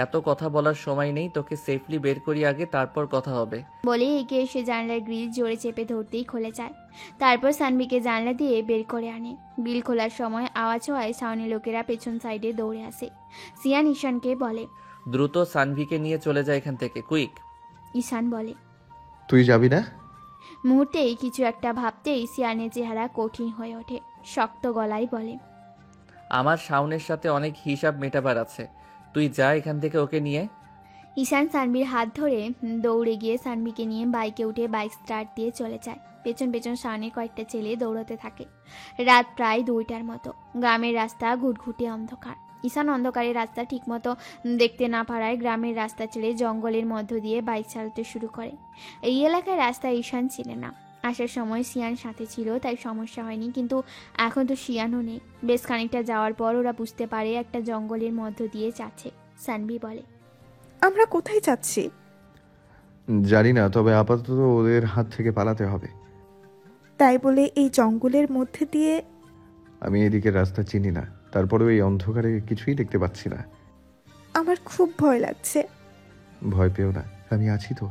S4: এত কথা বলার সময় নেই, তোকে সেফলি বের করি আগে, তারপর কথা হবে।
S3: বলে এগিয়ে এসে জানলার গ্রিল জোরে চেপে ধরতেই খুলে যায়। তারপর সানভিকে জানলা দিয়ে বের করে আনে। গ্রিল খোলার সময় আওয়াজ হওয়ায় শাওনের লোকেরা পেছন সাইডে দৌড়ে আসে। সিয়ান ঈশানকে বলে,
S4: দ্রুত সানভিকে নিয়ে চলে যায় এখান থেকে, কুইক।
S3: ঈশান বলে।
S6: তুই যাবি না?
S3: মুহূর্তেই কিছু একটা ভাবতেই সিয়ানের চেহারা কঠিন হয়ে ওঠে। শক্ত গলায় বলে,
S4: আমার শাওনের সাথে অনেক হিসাব মেটাবার আছে, তুই যা এখান থেকে ওকে নিয়ে।
S3: ঈশান সানভির হাত ধরে দৌড়ে গিয়ে সানভিকে নিয়ে বাইকে উঠে বাইক স্টার্ট দিয়ে চলে যায়। পেছন পেছন শাওনের কয়েকটা ছেলে দৌড়াতে থাকে। রাত প্রায় 2টার মতো। গ্রামের রাস্তা ঘুটঘুটে অন্ধকার। ঈশান অন্ধকারের রাস্তা ঠিকমতো দেখতে না পারায় গ্রামের রাস্তা ছেড়ে জঙ্গলের মধ্য দিয়ে বাইক চালাতে শুরু করে। এই এলাকায় রাস্তা ঈশান ছিলেন না। আসার সময় শিয়ান সাথে ছিল, তাই সমস্যা হয়নি, কিন্তু এখন তো শিয়ানও নেই। বেশ খানিকটা যাওয়ার পর ওরা বুঝতে পারে একটা জঙ্গলের মধ্য দিয়ে যাচ্ছে। সানভি বলে,
S11: আমরা কোথায় যাচ্ছি?
S6: জানি না, তবে আপাতত ওদের হাত থেকে পালাতে হবে।
S11: তাই বলে এই জঙ্গলের মধ্যে দিয়ে?
S6: আমি এদিকে রাস্তা চিনি না, তারপরেও এই অন্ধকারে কিছুই দেখতে পাচ্ছি না।
S11: আমার খুব ভয় লাগছে।
S6: ভয় পেও না, আমি আছি তো।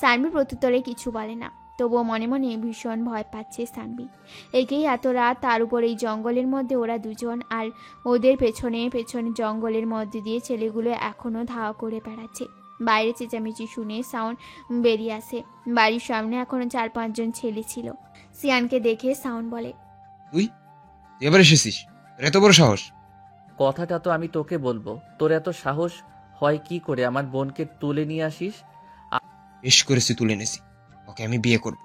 S3: সানভি প্রত্যুত্তরে কিছু বলে না, তবুও মনে মনে ভীষণ ভয় পাচ্ছে সানভি। একেই এত রাত, তার উপর এই জঙ্গলের মধ্যে ওরা দুজন, আর ওদের পেছনে পেছনে জঙ্গলের মধ্যে দিয়ে ছেলেগুলো এখনও ধাওয়া করে বেড়াচ্ছে। বাইরে চেঁচামেচি শুনে সাউন্ড বেরিয়ে আসে। বাড়ির সামনে এখনো 4-5 জন ছেলে ছিল। সিয়ানকে দেখে সাউন্ড বলে,
S8: তুই এবার এসেছিস? এত বড় সাহস!
S4: কথাটা তো আমি তোকে বলবো, তোর এত সাহস হয় কি করে আমার বোনকে তুলে নিয়ে আসিস?
S8: বেশ করেছি, তুলে এনেছি। ওকে আমি বিয়ে করব।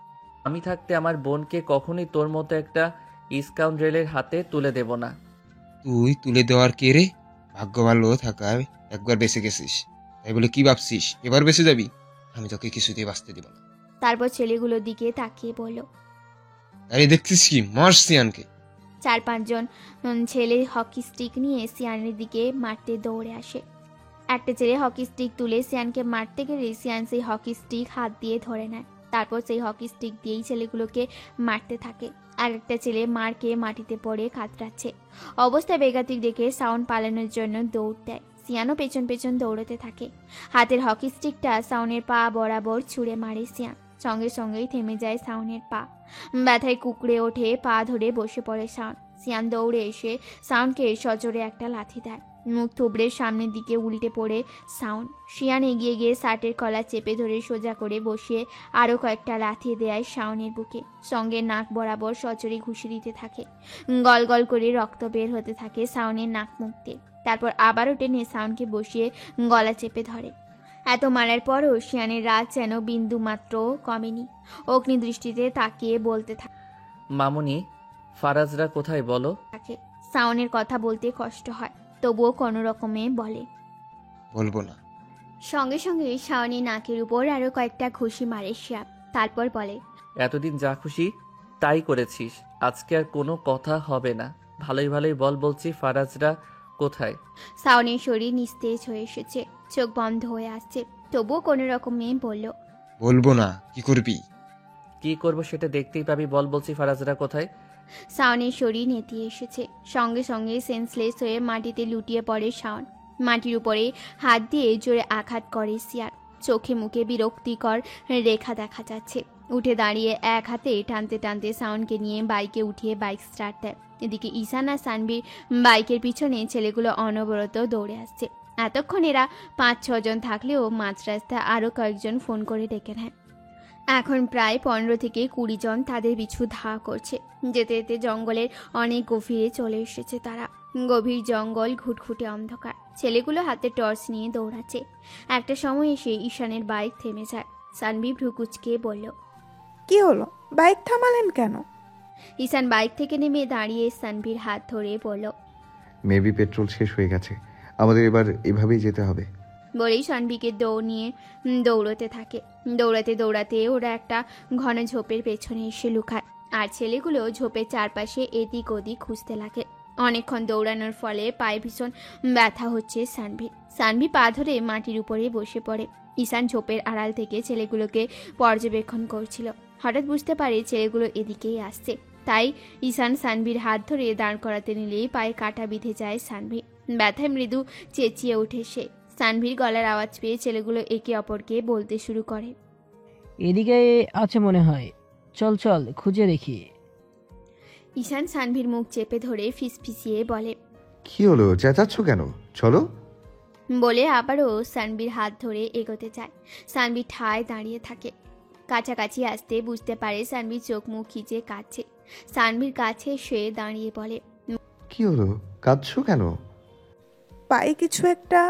S4: আমি থাকতে আমার বোনকে কখনোই তোর মতো একটা স্কাউন্ড্রেলের হাতে তুলে দেব না।
S8: তুই তুলে দেওয়ার কে রে? ভাগ্য ভালো থাকায় একবার বেঁচে গেছিস, তাই বলে কি ভাবছিস এবার বেঁচে যাবি? আমি তোকে কিছুতেই বাঁচতে দিব না।
S3: তারপর ছেলেগুলোর দিকে তাকিয়ে বলল,
S8: আরে দেখছিস কি, মার সিয়ানকে।
S3: 4-5 জন ছেলে হকি স্টিক নিয়ে সিয়ানের দিকে মারতে দৌড়ে আসে। একটা ছেলে হকি স্টিক তুলে সিয়ানকে মারতে গেলে সিয়ান সেই হকি স্টিক হাত দিয়ে ধরে নেয়। তারপর সেই হকি স্টিক দিয়েই ছেলেগুলোকে মারতে থাকে। আর একটা ছেলে মারকে মাটিতে পড়ে কাতরাচ্ছে। অবস্থা বেগাতিক দেখে সাউন্ড পালানোর জন্য দৌড় দেয়। সিয়ানও পেছন পেছন দৌড়তে থাকে। হাতের হকি স্টিকটা সাউনের পা বরাবর ছুঁড়ে মারে সিয়ান। সঙ্গে সঙ্গেই থেমে যায় সাউনের পা। ব্যথায় কুকড়ে ওঠে, পা ধরে বসে পড়ে সাউন্ড। সিয়ান দৌড়ে এসে সাউন্ডকে সজোরে একটা লাথি দেয়। মুখ থুবড়ে সামনের দিকে উল্টে পড়ে সাউন্ড। শিয়ান এগিয়ে গিয়ে শার্টের কলা চেপে ধরে সোজা করে বসিয়ে আরও কয়েকটা লাথি দেয় শাওনের বুকে। সঙ্গে নাক বরাবর সচরে ঘুষি দিতে থাকে। গল গল করে রক্ত বের হতে থাকে সাউনের নাক মুখতে। তারপর আবারও টেনে সাউন্ডকে বসিয়ে গলা চেপে ধরে। এত মারার পরও শিয়ানের রাত যেন বিন্দু মাত্র কমেনি। অগ্নি দৃষ্টিতে তাকিয়ে বলতে
S4: মামুনি, ফারাজরা কোথায় বলো?
S3: থাকে। সাউনের কথা বলতে কষ্ট হয়, তবুও কোনো রকমে বলে,
S8: বলবো না।
S3: সঙ্গে সঙ্গে শাওনের নাকের উপর আরো কয়েকটা ঘুষি মারে শিয়াব। তারপর বলে,
S4: এতদিন যা খুশি তাই করেছিস, আজকে আর কোনো কথা হবে না। ভালোই ভালোই বল বলছি, ফারাজরা কোথায়?
S3: শাওনের শরীর নিস্তেজ হয়ে এসেছে, চোখ বন্ধ হয়ে আসছে, তবুও কোনো রকমে বলল,
S8: বলবো না। কি করবি?
S4: কি করব সেটা দেখতেই পাবি, বল বলছি, ফারাজরা কোথায়?
S3: শাওনের শরীর নেতিয়ে এসেছে। সঙ্গে সঙ্গে সেন্সলেস হয়ে মাটিতে লুটিয়ে পড়ে শাওন। মাটির উপরে হাত দিয়ে জোরে আঘাত করে সিয়ার। চোখে মুখে বিরক্তিকর রেখা দেখা যাচ্ছে। উঠে দাঁড়িয়ে এক হাতে টানতে টানতে শাওনকে নিয়ে বাইকে উঠিয়ে বাইক স্টার্ট দেয়। এদিকে ঈশান আর সানভি বাইকের পিছনে ছেলেগুলো অনবরত দৌড়ে আসছে। এতক্ষণ এরা 5-6 জন থাকলেও মাঝ রাস্তায় আরও কয়েকজন ফোন করে ডেকে নেয়। এখন প্রায় 15 থেকে 20 জন তাদের পিছু ধাওয়া করছে। যেতে যেতে জঙ্গলের অনেক গভীরে চলে এসেছে তারা। গভীর জঙ্গল, ঘুটঘুটে অন্ধকার। ছেলেগুলো হাতে টর্চ নিয়ে দৌড়াচ্ছে। একটা সময় এসে ঈশানের বাইক থেমে যায়। সানভি ভ্রুকুচকে বলল,
S11: কি হলো, বাইক থামালেন কেন?
S3: ঈশান বাইক থেকে নেমে দাঁড়িয়ে সানভির হাত ধরে বলল,
S6: মেবি পেট্রোল শেষ হয়ে গেছে, আমাদের এবার এভাবেই যেতে হবে।
S3: বলেই সানভিকে দৌড়তে থাকে। দৌড়াতে দৌড়াতে ওরা একটা ঘন ঝোপের পেছনে এসে লুকায়, আর ছেলেগুলো ঝোপের চারপাশে এদিক ওদিক খুঁজতে লাগে। অনেকক্ষণ দৌড়ানোর ফলে পায়ে ভীষণ ব্যথা হচ্ছে সানভির। সানভি পা ধরে মাটির উপরে বসে পড়ে। ঈশান ঝোপের আড়াল থেকে ছেলেগুলোকে পর্যবেক্ষণ করছিল। হঠাৎ বুঝতে পারে ছেলেগুলো এদিকেই আসছে, তাই ঈশান সানভির হাত ধরে দাঁড় করাতে নিলেই পায়ে কাটা বিঁধে যায় সানভি। ব্যথায় মৃদু চেঁচিয়ে ওঠে সে। সানভির গলার আওয়াজ পেয়ে ছেলেগুলো একে অপরকে বলতে শুরু করে,
S13: এদিকে আছে মনে হয়, চল চল খুঁজে দেখি।
S3: ঈশান সানভির মুখ চেপে ধরে ফিসফিসিয়ে বলে,
S6: কি হলো, চেঁচাচ্ছ কেন? চলো।
S3: বলে আবারও সানভির হাত ধরে এগোতে চায়। সানভি ঠায় দাঁড়িয়ে থাকে। কাছাকাছি আসতে বুঝতে পারে সানভির চোখ মুখ খিচে কাঁদছে। সানভির কাছে সে দাঁড়িয়ে বলে,
S6: কি হলো, কাঁদছো কেন?
S11: পায়ে কিছু একটা।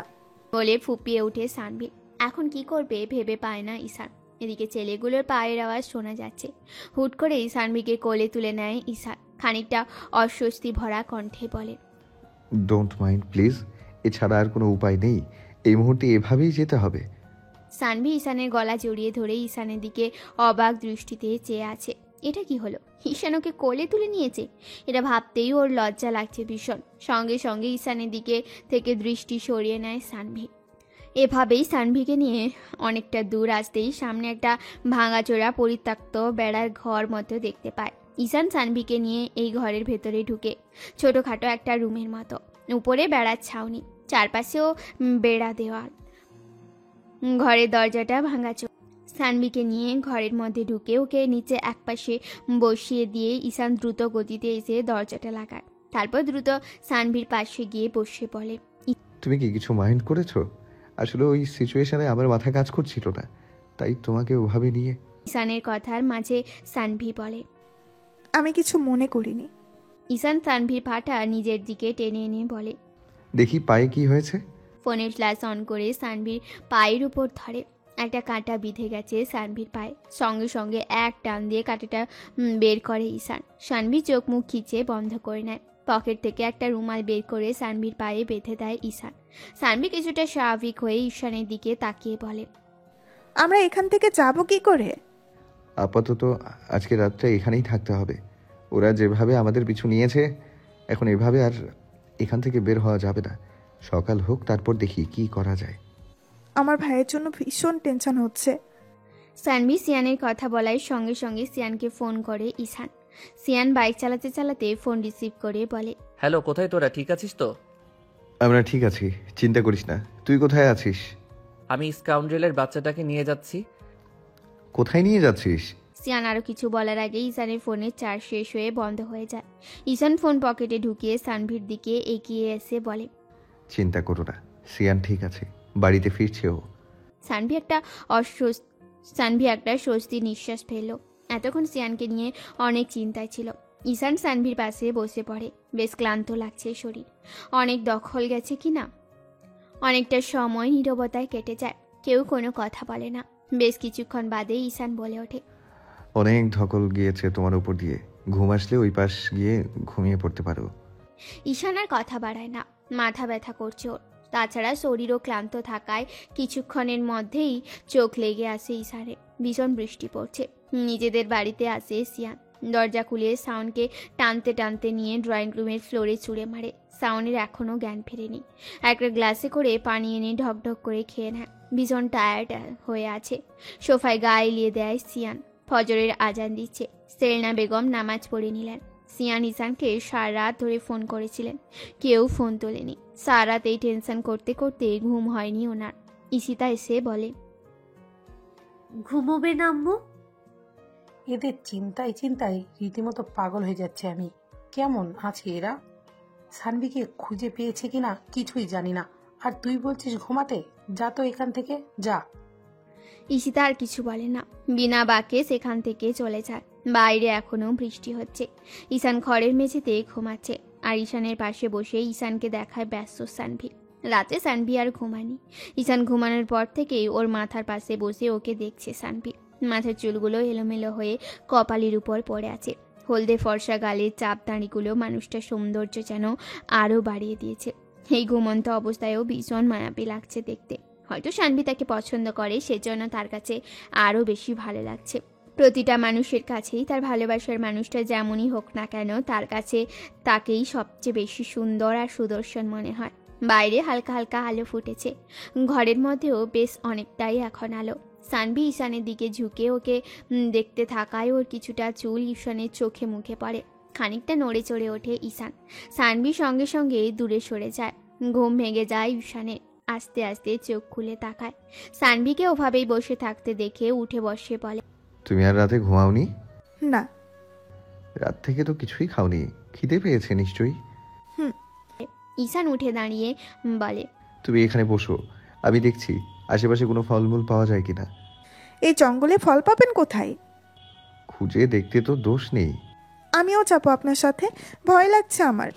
S3: বলে ফুপিয়ে ওঠে সানভি। এখন কি করবে ভেবে পায় না ঈশান। এদিকে ছেলেগুলোর পায়ের আওয়াজ শোনা যাচ্ছে। হুট করেই সানভিকে কোলে তুলে নেয় ঈশান। খানিকটা অস্বস্তি ভরা কণ্ঠে বলে,
S6: ডোন্ট মাইন্ড প্লিজ, এছাড়া আর কোনো উপায় নেই, এই মুহূর্তে এভাবেই যেতে হবে।
S3: সানভি ঈশানের গলা জড়িয়ে ধরে ঈশানের দিকে অবাক দৃষ্টিতে চেয়ে আছে। এটা কি হলো? ঈশান ওকে কোলে তুলে নিয়েছে? এটা ভাবতেই ওর লজ্জা লাগছে ভীষণ। সঙ্গে সঙ্গে ঈশানের দিকে থেকে দৃষ্টি সরিয়ে নেয় সানভি। এভাবেই সানভিকে নিয়ে অনেকটা দূর আসতেই সামনে একটা ভাঙাচোরা পরিত্যক্ত বেড়ার ঘর মতো দেখতে পায়। ঈশান সানভিকে নিয়ে এই ঘরের ভেতরে ঢুকে। ছোটোখাটো একটা রুমের মতো, উপরে বেড়ার ছাউনি, চারপাশেও বেড়া দেওয়াল। ঘরের দরজাটা ভাঙাচোরা। সানভিকে নিয়ে ঘরের মধ্যে ঢুকে ওকে নিচে একপাশে বসিয়ে দিয়ে ঈশান দ্রুত গতিতে এসে দরজাটা লাগায়। তারপর দ্রুত সানভির পাশে গিয়ে বসে বলে,
S6: তুমি কি কিছু মাইন্ড করেছো? আসলে ওই সিচুয়েশনে আমার মাথা কাজ করছিল না, তাই তোমাকে ওভাবে নিয়ে।
S3: ঈশানের কথার মাঝে সানভি বলে,
S11: আমি কিছু মনে করিনি।
S3: ঈশান সানভির পাটা নিজের দিকে টেনে এনে বলে,
S6: দেখি পায়ে কি হয়েছে।
S3: ফোনের ফ্ল্যাশ অন করে সানভির পায়ের উপর ধরে। একটা কাঁটা বিঁধে গেছে সানভির পায়ে। সঙ্গে সঙ্গে এক টান দিয়ে কাঁটাটা বের করে ঈশান। সানভি চোখ মুখ খিচে বন্ধ করে নেয়। পকেট থেকে একটা রুমাল বের করে সানভির পায়ে বেঁধে দেয় ঈশান। সানভি কিছুটা স্বাভাবিক হয়ে ঈশানের দিকে তাকিয়ে বলে,
S11: আমরা এখান থেকে যাব কি করে?
S6: আপাতত আজকে রাতটা এখানেই থাকতে হবে। ওরা যেভাবে আমাদের পিছু নিয়েছে, এখন এভাবে আর এখান থেকে বের হওয়া যাবে না। সকাল হোক, তারপর দেখি কি করা যায়।
S11: আমার ভাইয়ের জন্য ভীষণ টেনশন হচ্ছে।
S3: সানভি সিয়ানের কথা বলার সঙ্গে সঙ্গে সিয়ানকে ফোন করে ঈশান। সিয়ান বাইক চালাতে চালাতে ফোন রিসিভ করে বলে,
S4: হ্যালো, কোথায় তোরা? ঠিক আছিস তো?
S6: আমরা ঠিক আছি, চিন্তা করিস না। তুই কোথায় আছিস?
S4: আমি স্কাউন্ড্রেলের বাচ্চাটাকে নিয়ে যাচ্ছি।
S6: কোথায় নিয়ে যাচ্ছিস?
S3: সিয়ান আরও কিছু বলার আগে ঈশানের ফোনের চার্জ শেষ হয়ে বন্ধ হয়ে যায়। ঈশান ফোন পকেটে ঢুকিয়ে সানভির দিকে এগিয়ে এসে বলে,
S6: চিন্তা করো না, সিয়ান ঠিক আছে, বাড়িতে ফিরছে ও।
S3: সানভি একটা স্বস্তি নিঃশ্বাস ফেলল। এতক্ষণ সিয়ানকে নিয়ে অনেক চিন্তায় ছিল। ঈশান সানভির পাশে বসে পড়ে। বেশ ক্লান্ত লাগছে শরীর। অনেক দখল গেছে কি না। অনেকটা সময় নীরবতায় কেটে যায়। কেউ কোনো কথা বলে না। বেশ কিছুক্ষণ বাদে ঈশান বলে ওঠে,
S6: অনেক ধকল গিয়েছে তোমার উপর দিয়ে, ঘুম আসলে ওই পাশ গিয়ে ঘুমিয়ে পড়তে পারো।
S3: ঈশান আর কথা বাড়ায় না। মাথা ব্যথা করছে ওর। তাছাড়া শরীরও ক্লান্ত থাকায় কিছুক্ষণের মধ্যেই চোখ লেগে আসে ঈশানের। ভীষণ বৃষ্টি পড়ছে। নিজেদের বাড়িতে আসে সিয়ান। দরজা খুলে সাউন্ডকে টানতে টানতে নিয়ে ড্রয়িং রুমের ফ্লোরে ছুঁড়ে মারে। সাউন্ডের এখনও জ্ঞান ফেরেনি। একটা গ্লাসে করে পানি এনে ঢকঢক করে খেয়ে নেয়। ভীষণ টায়ার্ড হয়ে আছে। সোফায় গা এলিয়ে দেয় সিয়ান। ফজরের আজান দিচ্ছে। সেরেনা বেগম নামাজ পড়ে নিলেন। সিয়ান ঈশানকে সারা রাত ধরে ফোন করেছিলেন, কেউ ফোন তোলেনি। সারা রাত এই টেনশন করতে করতে ঘুম হয়নি ওনার। ঈশিতা এসে বলে,
S5: ঘুমোবে না আম্মু?
S12: এদের চিন্তায় চিন্তায় রীতিমতো পাগল হয়ে যাচ্ছে আমি। কেমন আছে এরা? সানভিকে খুঁজে পেয়েছে কিনা কিছুই জানি না। আর তুই বলছিস ঘুমাতে? যা তো এখান থেকে, যা।
S3: ঈশিতা আর কিছু বলে না। বিনা বাক্যে সেখান থেকে চলে যায়। বাইরে এখনো বৃষ্টি হচ্ছে। ঈশান ঘরের মেঝেতে ঘুমাচ্ছে। আর ঈশানের পাশে বসে ঈশানকে দেখায় ব্যস্ত সানভি। রাতে সানভি আর ঘুমায়নি। ঈশান ঘুমানোর পর থেকেই ওর মাথার পাশে বসে ওকে দেখছে সানভি। মাথার চুলগুলো এলোমেলো হয়ে কপালের উপর পড়ে আছে। হলদে ফর্সা গালের চাপ দাঁড়িগুলো মানুষটার সৌন্দর্য যেন আরও বাড়িয়ে দিয়েছে। এই ঘুমন্ত অবস্থায়ও ভীষণ মায়াবী লাগছে দেখতে। হয়তো সানভি তাকে পছন্দ করে, সেজন্য তার কাছে আরও বেশি ভালো লাগছে। প্রতিটা মানুষের কাছেই তার ভালোবাসার মানুষটা যেমনই হোক না কেন, তার কাছে তাকেই সবচেয়ে বেশি সুন্দর আর সুদর্শন মনে হয়। বাইরে হালকা হালকা আলো ফুটেছে, ঘরের মধ্যেও বেশ অনেকটাই এখন আলো। সানভি ঈশানের দিকে ঝুঁকে ওকে দেখতে থাকায় ওর কিছুটা চুল ঈশানের চোখে মুখে পড়ে। খানিকটা নড়ে চড়ে ওঠে ঈশান। সানভি সঙ্গে সঙ্গে দূরে সরে যায়। ঘুম ভেঙে যায় ঈশানের। আস্তে আস্তে চোখ খুলে তাকায়। সানভিকে ওভাবেই বসে থাকতে দেখে উঠে বসে বলে,
S6: তুমি আর রাতে ঘুমাওনি?
S11: না।
S6: রাত থেকে তো কিছুই খাওনি, খিদে পেয়েছে নিশ্চয়ই।
S3: ঈশান উঠে দাঁড়িয়ে বলে,
S6: তুমি এখানে বসো, আমি দেখছি আশেপাশে কোনো ফলমূল পাওয়া যায় কিনা।
S11: এই জঙ্গলে ফল পাবেন কোথায়?
S6: খুঁজে দেখতে তো দোষ নেই।
S11: আমিও যাবো আপনার সাথে, ভয় লাগছে আমার।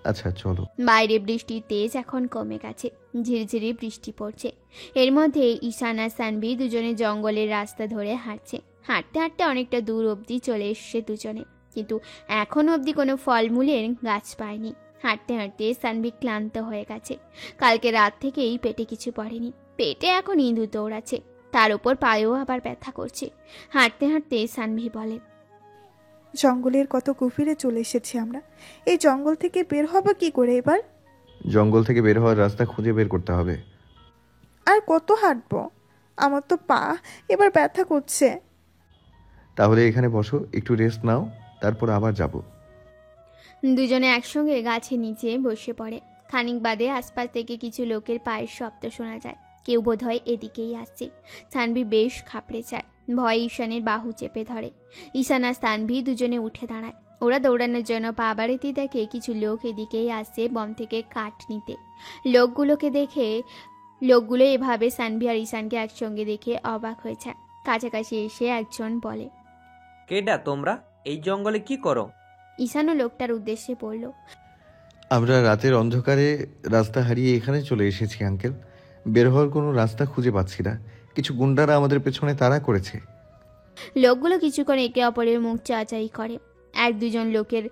S6: আচ্ছা চলো।
S3: বাইরে বৃষ্টির তেজ এখন কমে গেছে, ঝিরঝিরি বৃষ্টি পড়ছে। এর মধ্যে ঈশান আর সানভি দুজনে জঙ্গলের রাস্তা ধরে হাঁটছে। হাঁটতে হাঁটতে অনেকটা দূর অবধি চলে এসছে দুজনে, কিন্তু এখন অবধি কোনো ফলমূলের গাছ পায়নি। হাঁটতে হাঁটতে সানভি ক্লান্ত হয়ে গেছে। কালকে রাত থেকেই পেটে কিছু পড়েনি, পেটে এখন ইঁদুর দৌড়াচ্ছে, তার উপর পায়েও আবার ব্যথা করছে। হাঁটতে হাঁটতে সানভি বলে,
S11: জঙ্গলের কত গভীরে চলে এসেছি আমরা, এই জঙ্গল থেকে বের হবো কি করে এবার?
S6: জঙ্গল থেকে বের হওয়ার রাস্তা খুঁজে বের করতে হবে।
S11: আর কত হাঁটবো? আমার তো পা এবার ব্যথা করছে।
S6: তাহলে এখানে বসো, একটু রেস্ট নাও, তারপর আবার যাব।
S3: দুজনে একসঙ্গে গাছের নিচে বসে পড়ে। খানিক বাদে আশপাশ থেকে কিছু লোকের পায়ের শব্দ শোনা যায়। কেউ বোধহয় এদিকেই আসছে। সানভি বেশ খাপড়ে যায়, ভয়ে ঈশানের বাহু চেপে ধরে। ঈশান আর সানভি দুজনে উঠে দাঁড়ায়। ওরা দৌড়ানোর জন্য পা বাড়িতে দেখে কিছু লোক এদিকেই আসছে বন থেকে কাঠ নিতে। লোকগুলো এভাবে সানভি আর ঈশানকে একসঙ্গে দেখে অবাক হয়েছে। কাছাকাছি এসে একজন বলে,
S14: কেডা তোমরা? এই জঙ্গলে কি করো?
S3: ঈশানও লোকটার উদ্দেশ্যে বলল,
S6: আমরা রাতের অন্ধকারে রাস্তা হারিয়ে এখানে চলে এসেছি আঙ্কেল। বের হওয়ার কোনো রাস্তা খুঁজে পাচ্ছি না, কিছু গুন্ডারা আমাদের পেছনে তাড়া করেছে।
S3: লোকগুলো কিছুক্ষণ একে অপরের মুখ চাচাই করে। এক দুজন লোকের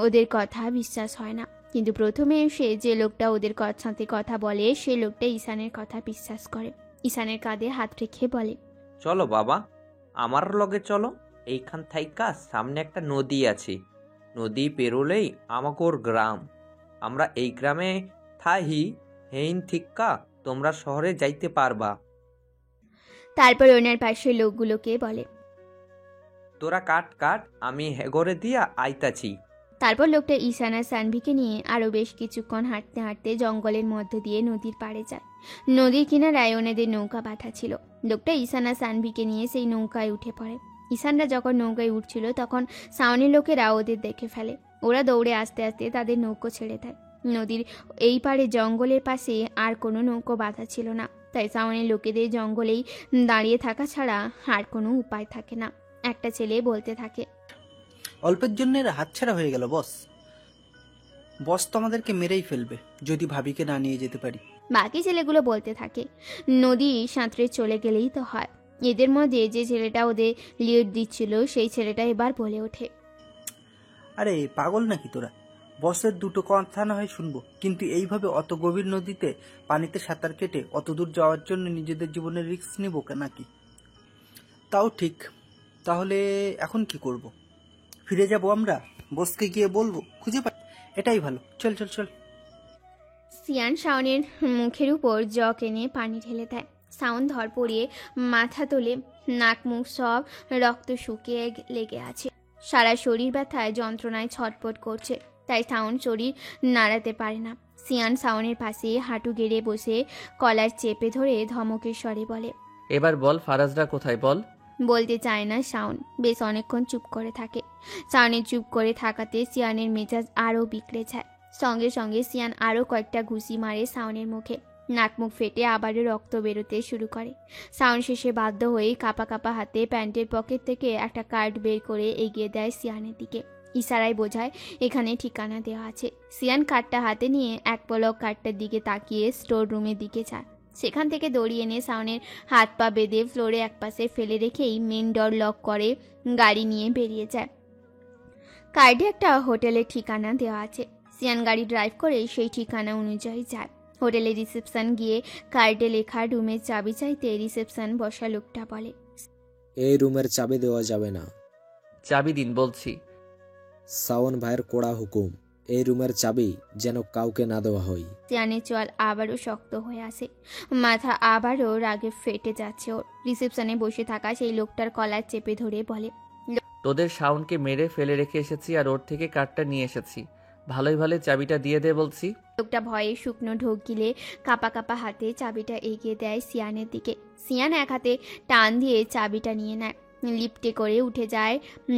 S3: ওদের কথা বিশ্বাস হয় না, কিন্তু প্রথমে এসে যে লোকটা ওদের সাথে কথা বলে সে লোকটা ঈশানের কথা বিশ্বাস করে। ঈশানের কাঁধে হাত রেখে বলে,
S14: চলো বাবা, আমার লগে চলো। এইখান থাইকা সামনে একটা নদী আছে, নদী পেরোলেই আমাকোর গ্রাম। আমরা এই গ্রামে থাহি, হেইন থিক্কা তোমরা শহরে যাইতে পারবা।
S3: তারপর ওনার পাশে লোকগুলোকে বলে,
S14: তোরা কাট কাট, আমি হেগরে দিয়া আইতাছি।
S3: তারপর লোকটা ঈশান আর সানভিকে নিয়ে আরও বেশ কিছুক্ষণ হাঁটতে হাঁটতে জঙ্গলের মধ্য দিয়ে নদীর পাড়ে যায়। নদীর কিনারায় ওনাদের নৌকা বাঁধা ছিল। লোকটা ঈশান আর সানভিকে নিয়ে সেই নৌকায় উঠে পড়ে। ঈশানরা যখন নৌকায় উঠছিল তখন সাউনের লোকেরা ওদের দেখে ফেলে। ওরা দৌড়ে আস্তে আস্তে তাদের নৌকো ছেড়ে দেয়। নদীর এই পাড়ে জঙ্গলের পাশে আর কোনো নৌকো বাঁধা ছিল না, তাই সাউনের লোকেদের জঙ্গলেই দাঁড়িয়ে থাকা ছাড়া আর কোনো উপায় থাকে না। একটা ছেলে বলতে থাকে,
S15: অল্পের জন্য এরা হাতছাড়া হয়ে গেল বস। বস তো আমাদেরকে মেরেই ফেলবে যদি ভাবিকে না নিয়ে যেতে পারি।
S3: বাকি ছেলেগুলো বলতে থাকে, নদী সাঁতরে চলে গেলেই তো হয়। এদের মধ্যে যে ছেলেটা ওদের লিড দিচ্ছিল সেই ছেলেটা এবার বলে ওঠে,
S15: আরে পাগল নাকি তোরা? বসের দুটো কথা না হয় শুনবো, কিন্তু এইভাবে অত গভীর নদীতে পানিতে সাঁতার কেটে অত দূর যাওয়ার জন্য নিজেদের জীবনের রিস্ক নেব নাকি? তাও ঠিক, তাহলে এখন কি করব? ফিরে যাব আমরা, বসকে গিয়ে বলবো খুঁজে পাই, এটাই ভালো। চল চল চল।
S3: সিয়ান শাওনের মুখের উপর জগ এনে পানি ঢেলে দেয়। শাওন ধর পড়িয়ে মাথা তোলে, নাক মুখ সব রক্ত শুকিয়ে লেগে আছে। সারা শরীর ব্যথায় যন্ত্রণায় ছটপট করছে, তাই শাওন শরীর নাড়াতে পারে না। সিয়ান শাওনের পাশে হাঁটু গেড়ে বসে কলার চেপে ধরে ধমকের স্বরে বলে,
S4: এবার বল ফারাজরা কোথায় বল।
S3: বলতে চায় না শাওন, বেশ অনেকক্ষণ চুপ করে থাকে। শাওনের চুপ করে থাকাতে সিয়ানের মেজাজ আরও বিগড়ে যায়। সঙ্গে সঙ্গে সিয়ান আরও কয়েকটা ঘুষি মারে শাওনের মুখে। নাক মুখ ফেটে আবারও রক্ত বেরোতে শুরু করে। শাওন শেষে বাধ্য হয়ে কাঁপা কাঁপা হাতে প্যান্টের পকেট থেকে একটা কার্ড বের করে এগিয়ে দেয় সিয়ানের দিকে। ইশারায় বোঝায় এখানে ঠিকানা দেওয়া আছে। সিয়ান কার্ডটা হাতে নিয়ে এক পলক কার্ডটার দিকে তাকিয়ে স্টোর রুমের দিকে যায়। সেখান থেকে দড়ি এনে শাওনের হাত পা বেঁধে ফ্লোরে একপাশে ফেলে রেখেই মেন ডোর লক করে গাড়ি নিয়ে বেরিয়ে যায়। কার্ডে একটা হোটেলের ঠিকানা দেওয়া আছে। সিয়ান গাড়ি ড্রাইভ করে সেই ঠিকানা অনুযায়ী যায়। হোটেলে রিসেপশন গিয়ে কার্ডে লেখা রুমের চাবি চাইতে রিসেপশন বসা লোকটা বলে,
S16: এই রুমের চাবি দেওয়া যাবে না।
S4: চাবি দিন বলছি।
S16: শাওন ভাইয়ের কড়া হুকুম, এই রুমের চাবি যেন কাউকে না দেওয়া হয়।
S3: সিয়ানের চোয়াল আবারও শক্ত হয়ে আসে, মাথা আবারও রাগে ফেটে যাচ্ছে ওর। রিসেপশনে বসে থাকা সেই লোকটার কলার চেপে ধরে বলে,
S4: তোদের শাওনকে মেরে ফেলে রেখে এসেছি আর ওর থেকে কার্ডটা নিয়ে এসেছি, ভালোই ভালো চাবিটা দিয়ে দে বলছি।
S3: লোকটা ভয়ে শুকনো ঢোক গিলে কাপা কাপা হাতে চাবিটা এগিয়ে দেয় সিয়ানের দিকে। সিয়ান এক হাতে টান দিয়ে চাবিটা নিয়ে নেয়, লিফটে করে উঠে যায়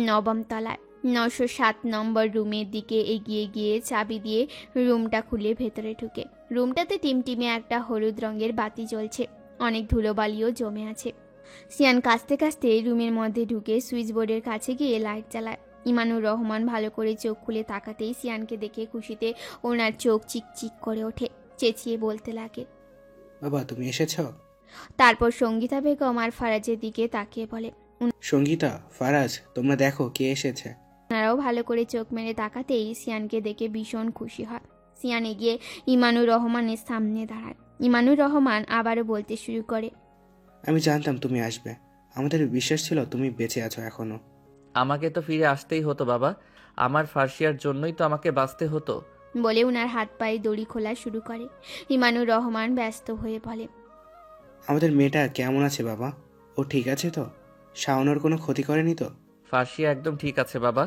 S3: 9ম তলায়। 907 নম্বর রুমের দিকে এগিয়ে গিয়ে চাবি দিয়ে রুমটা খুলে ভেতরে ঢুকে। রুমটাতে টিমটিমে একটা হলুদ রঙের বাতি জ্বলছে, অনেক ধুলোবালিও জমে আছে। সিয়ান কাস্তে কাস্তে রুমের মধ্যে ঢুকে সুইচ বোর্ডের কাছে গিয়ে লাইট জ্বালায়। ইমানুর রহমান ভালো করে চোখ খুলে তাকাতেই সিয়ানকে দেখে খুশিতে ওনার চোখ চিকচিক করে ওঠে, চেঁচিয়ে বলতে লাগে,
S7: বাবা তুমি এসেছ?
S3: তারপর সঙ্গীতা বেগম আর ফারাজের দিকে তাকিয়ে বলে,
S7: সঙ্গীতা, ফারাজ, তোমরা দেখো কে এসেছে।
S3: ওনারাও ভালো করে চোখ মেরে তাকাতেই সিয়ানকে দেখে ভীষণ খুশি হয়। সিয়ান এগিয়ে ইমানুর রহমানের সামনে দাঁড়ায়। ইমানুর রহমান আবারও বলতে শুরু করে,
S7: আমি জানতাম তুমি আসবে, আমাদের বিশ্বাস ছিল তুমি বেঁচে আছো এখনো।
S4: আমাকে তো ফিরে আসতেই হতো বাবা, আমার ফার্সিয়ার জন্যই তো আমাকে বাঁচতে হতো।
S3: বলে উনার হাত পায়ে দড়ি খোলা শুরু করে। ইমানুর রহমান ব্যস্ত হয়ে বলে,
S7: আমাদের মেয়েটা কেমন আছে বাবা? ও ঠিক আছে তো? শাওনের কোনো ক্ষতি করেনি তো?
S4: ফার্সিয়া একদম ঠিক আছে বাবা,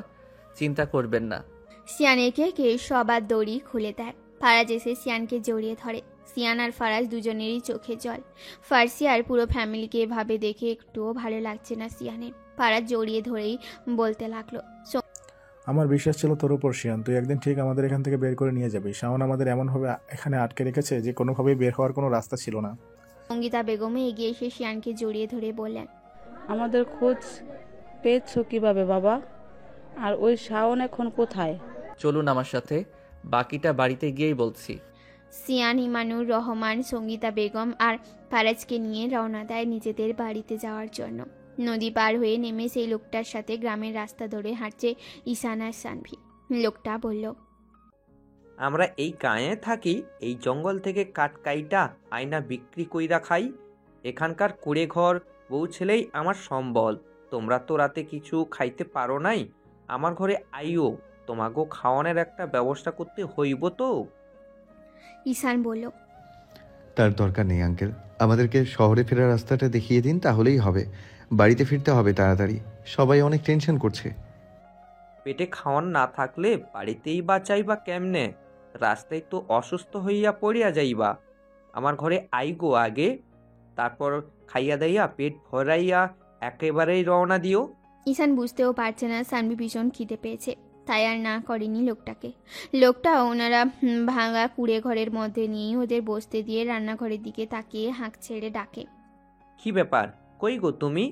S4: চিন্তা করবেন না।
S3: সিয়ান একে একে সবার দড়ি খুলে দেয়। ফারাজ এসে সিয়ানকে জড়িয়ে ধরে। সিয়ান আর ফারাজ দুজনেরই চোখে জল। ফার্সিয়ার পুরো ফ্যামিলিকে এভাবে দেখে একটুও ভালো লাগছে না সিয়ানের। ফারাজ জড়িয়ে ধরেই বলতে লাগলো,
S9: আমার বিশ্বাস ছিল তোর উপর শিয়ান, তুই একদিন ঠিক আমাদের এখান থেকে বের করে নিয়ে যাবি। শাওন আমাদের এমনভাবে এখানে আটকে রেখেছে যে কোনোভাবেই বের হওয়ার কোনো রাস্তা ছিল না।
S3: সঙ্গীতা বেগমে এগিয়ে এসে শিয়ানকে জড়িয়ে ধরে বললেন,
S17: আমাদের খোঁজ পেয়েছো কিভাবে বাবা? আর ওই শাওন এখন কোথায়?
S4: চলুন আমার সাথে, বাকিটা বাড়িতে গিয়েই বলছি।
S3: সিয়ান, ইমানুর রহমান, সঙ্গীতা বেগম আর ফারাজকে নিয়ে রওনা দেয় নিজেদের বাড়িতে যাওয়ার জন্য। নদী পার হয়ে নেমে সেই লোকটার সাথে গ্রামের রাস্তা ধরে হাঁটছে ঈশান আর সানভি। লোকটা বলল,
S14: আমরা এই গাঁয়ে থাকি, এই জঙ্গল থেকে কাঠ কাইটা আয়না বিক্রি কইরা খাই। এখানকার কুড়ে ঘর বউ ছেলেই আমার সম্বল। তোমরা তো রাতে কিছু খাইতে পারো নাই, আমার ঘরে আইও, তোমাগো খাওয়ানোর একটা ব্যবস্থা করতে হইব তো।
S3: ঈশান বলল,
S6: তার দরকার নেই আঙ্কেল, আমাদেরকে শহরে ফেরার রাস্তাটা দেখিয়ে দিন তাহলেই হবে। বাড়িতে ফিরতে হবে তাড়াতাড়ি, সবাই অনেক টেনশন করছে।
S14: পেটে খাওয়ান না থাকলে বাড়িতেই বা চাইবা কেমনে? রাস্তায় তো অসুস্থ হইয়া পড়িয়া যাইবা। আমার ঘরে আইগো আগে, তারপর খাইয়া দাইয়া পেট ভরাইয়া একেবারেই রওনা দিও।
S3: ঈশান বুঝতেও পারছে না সানভি ভীষণ খিদে পেয়েছে, তাই আর না করেনি লোকটাকে। লোকটাও ওনারা ভাঙা কুড়ে ঘরের মধ্যে নিয়ে ওদের বসতে দিয়ে রান্নাঘরের দিকে তাকিয়ে হাঁক ছেড়ে ডাকে,
S14: কি ব্যাপার, কই গো তুমি?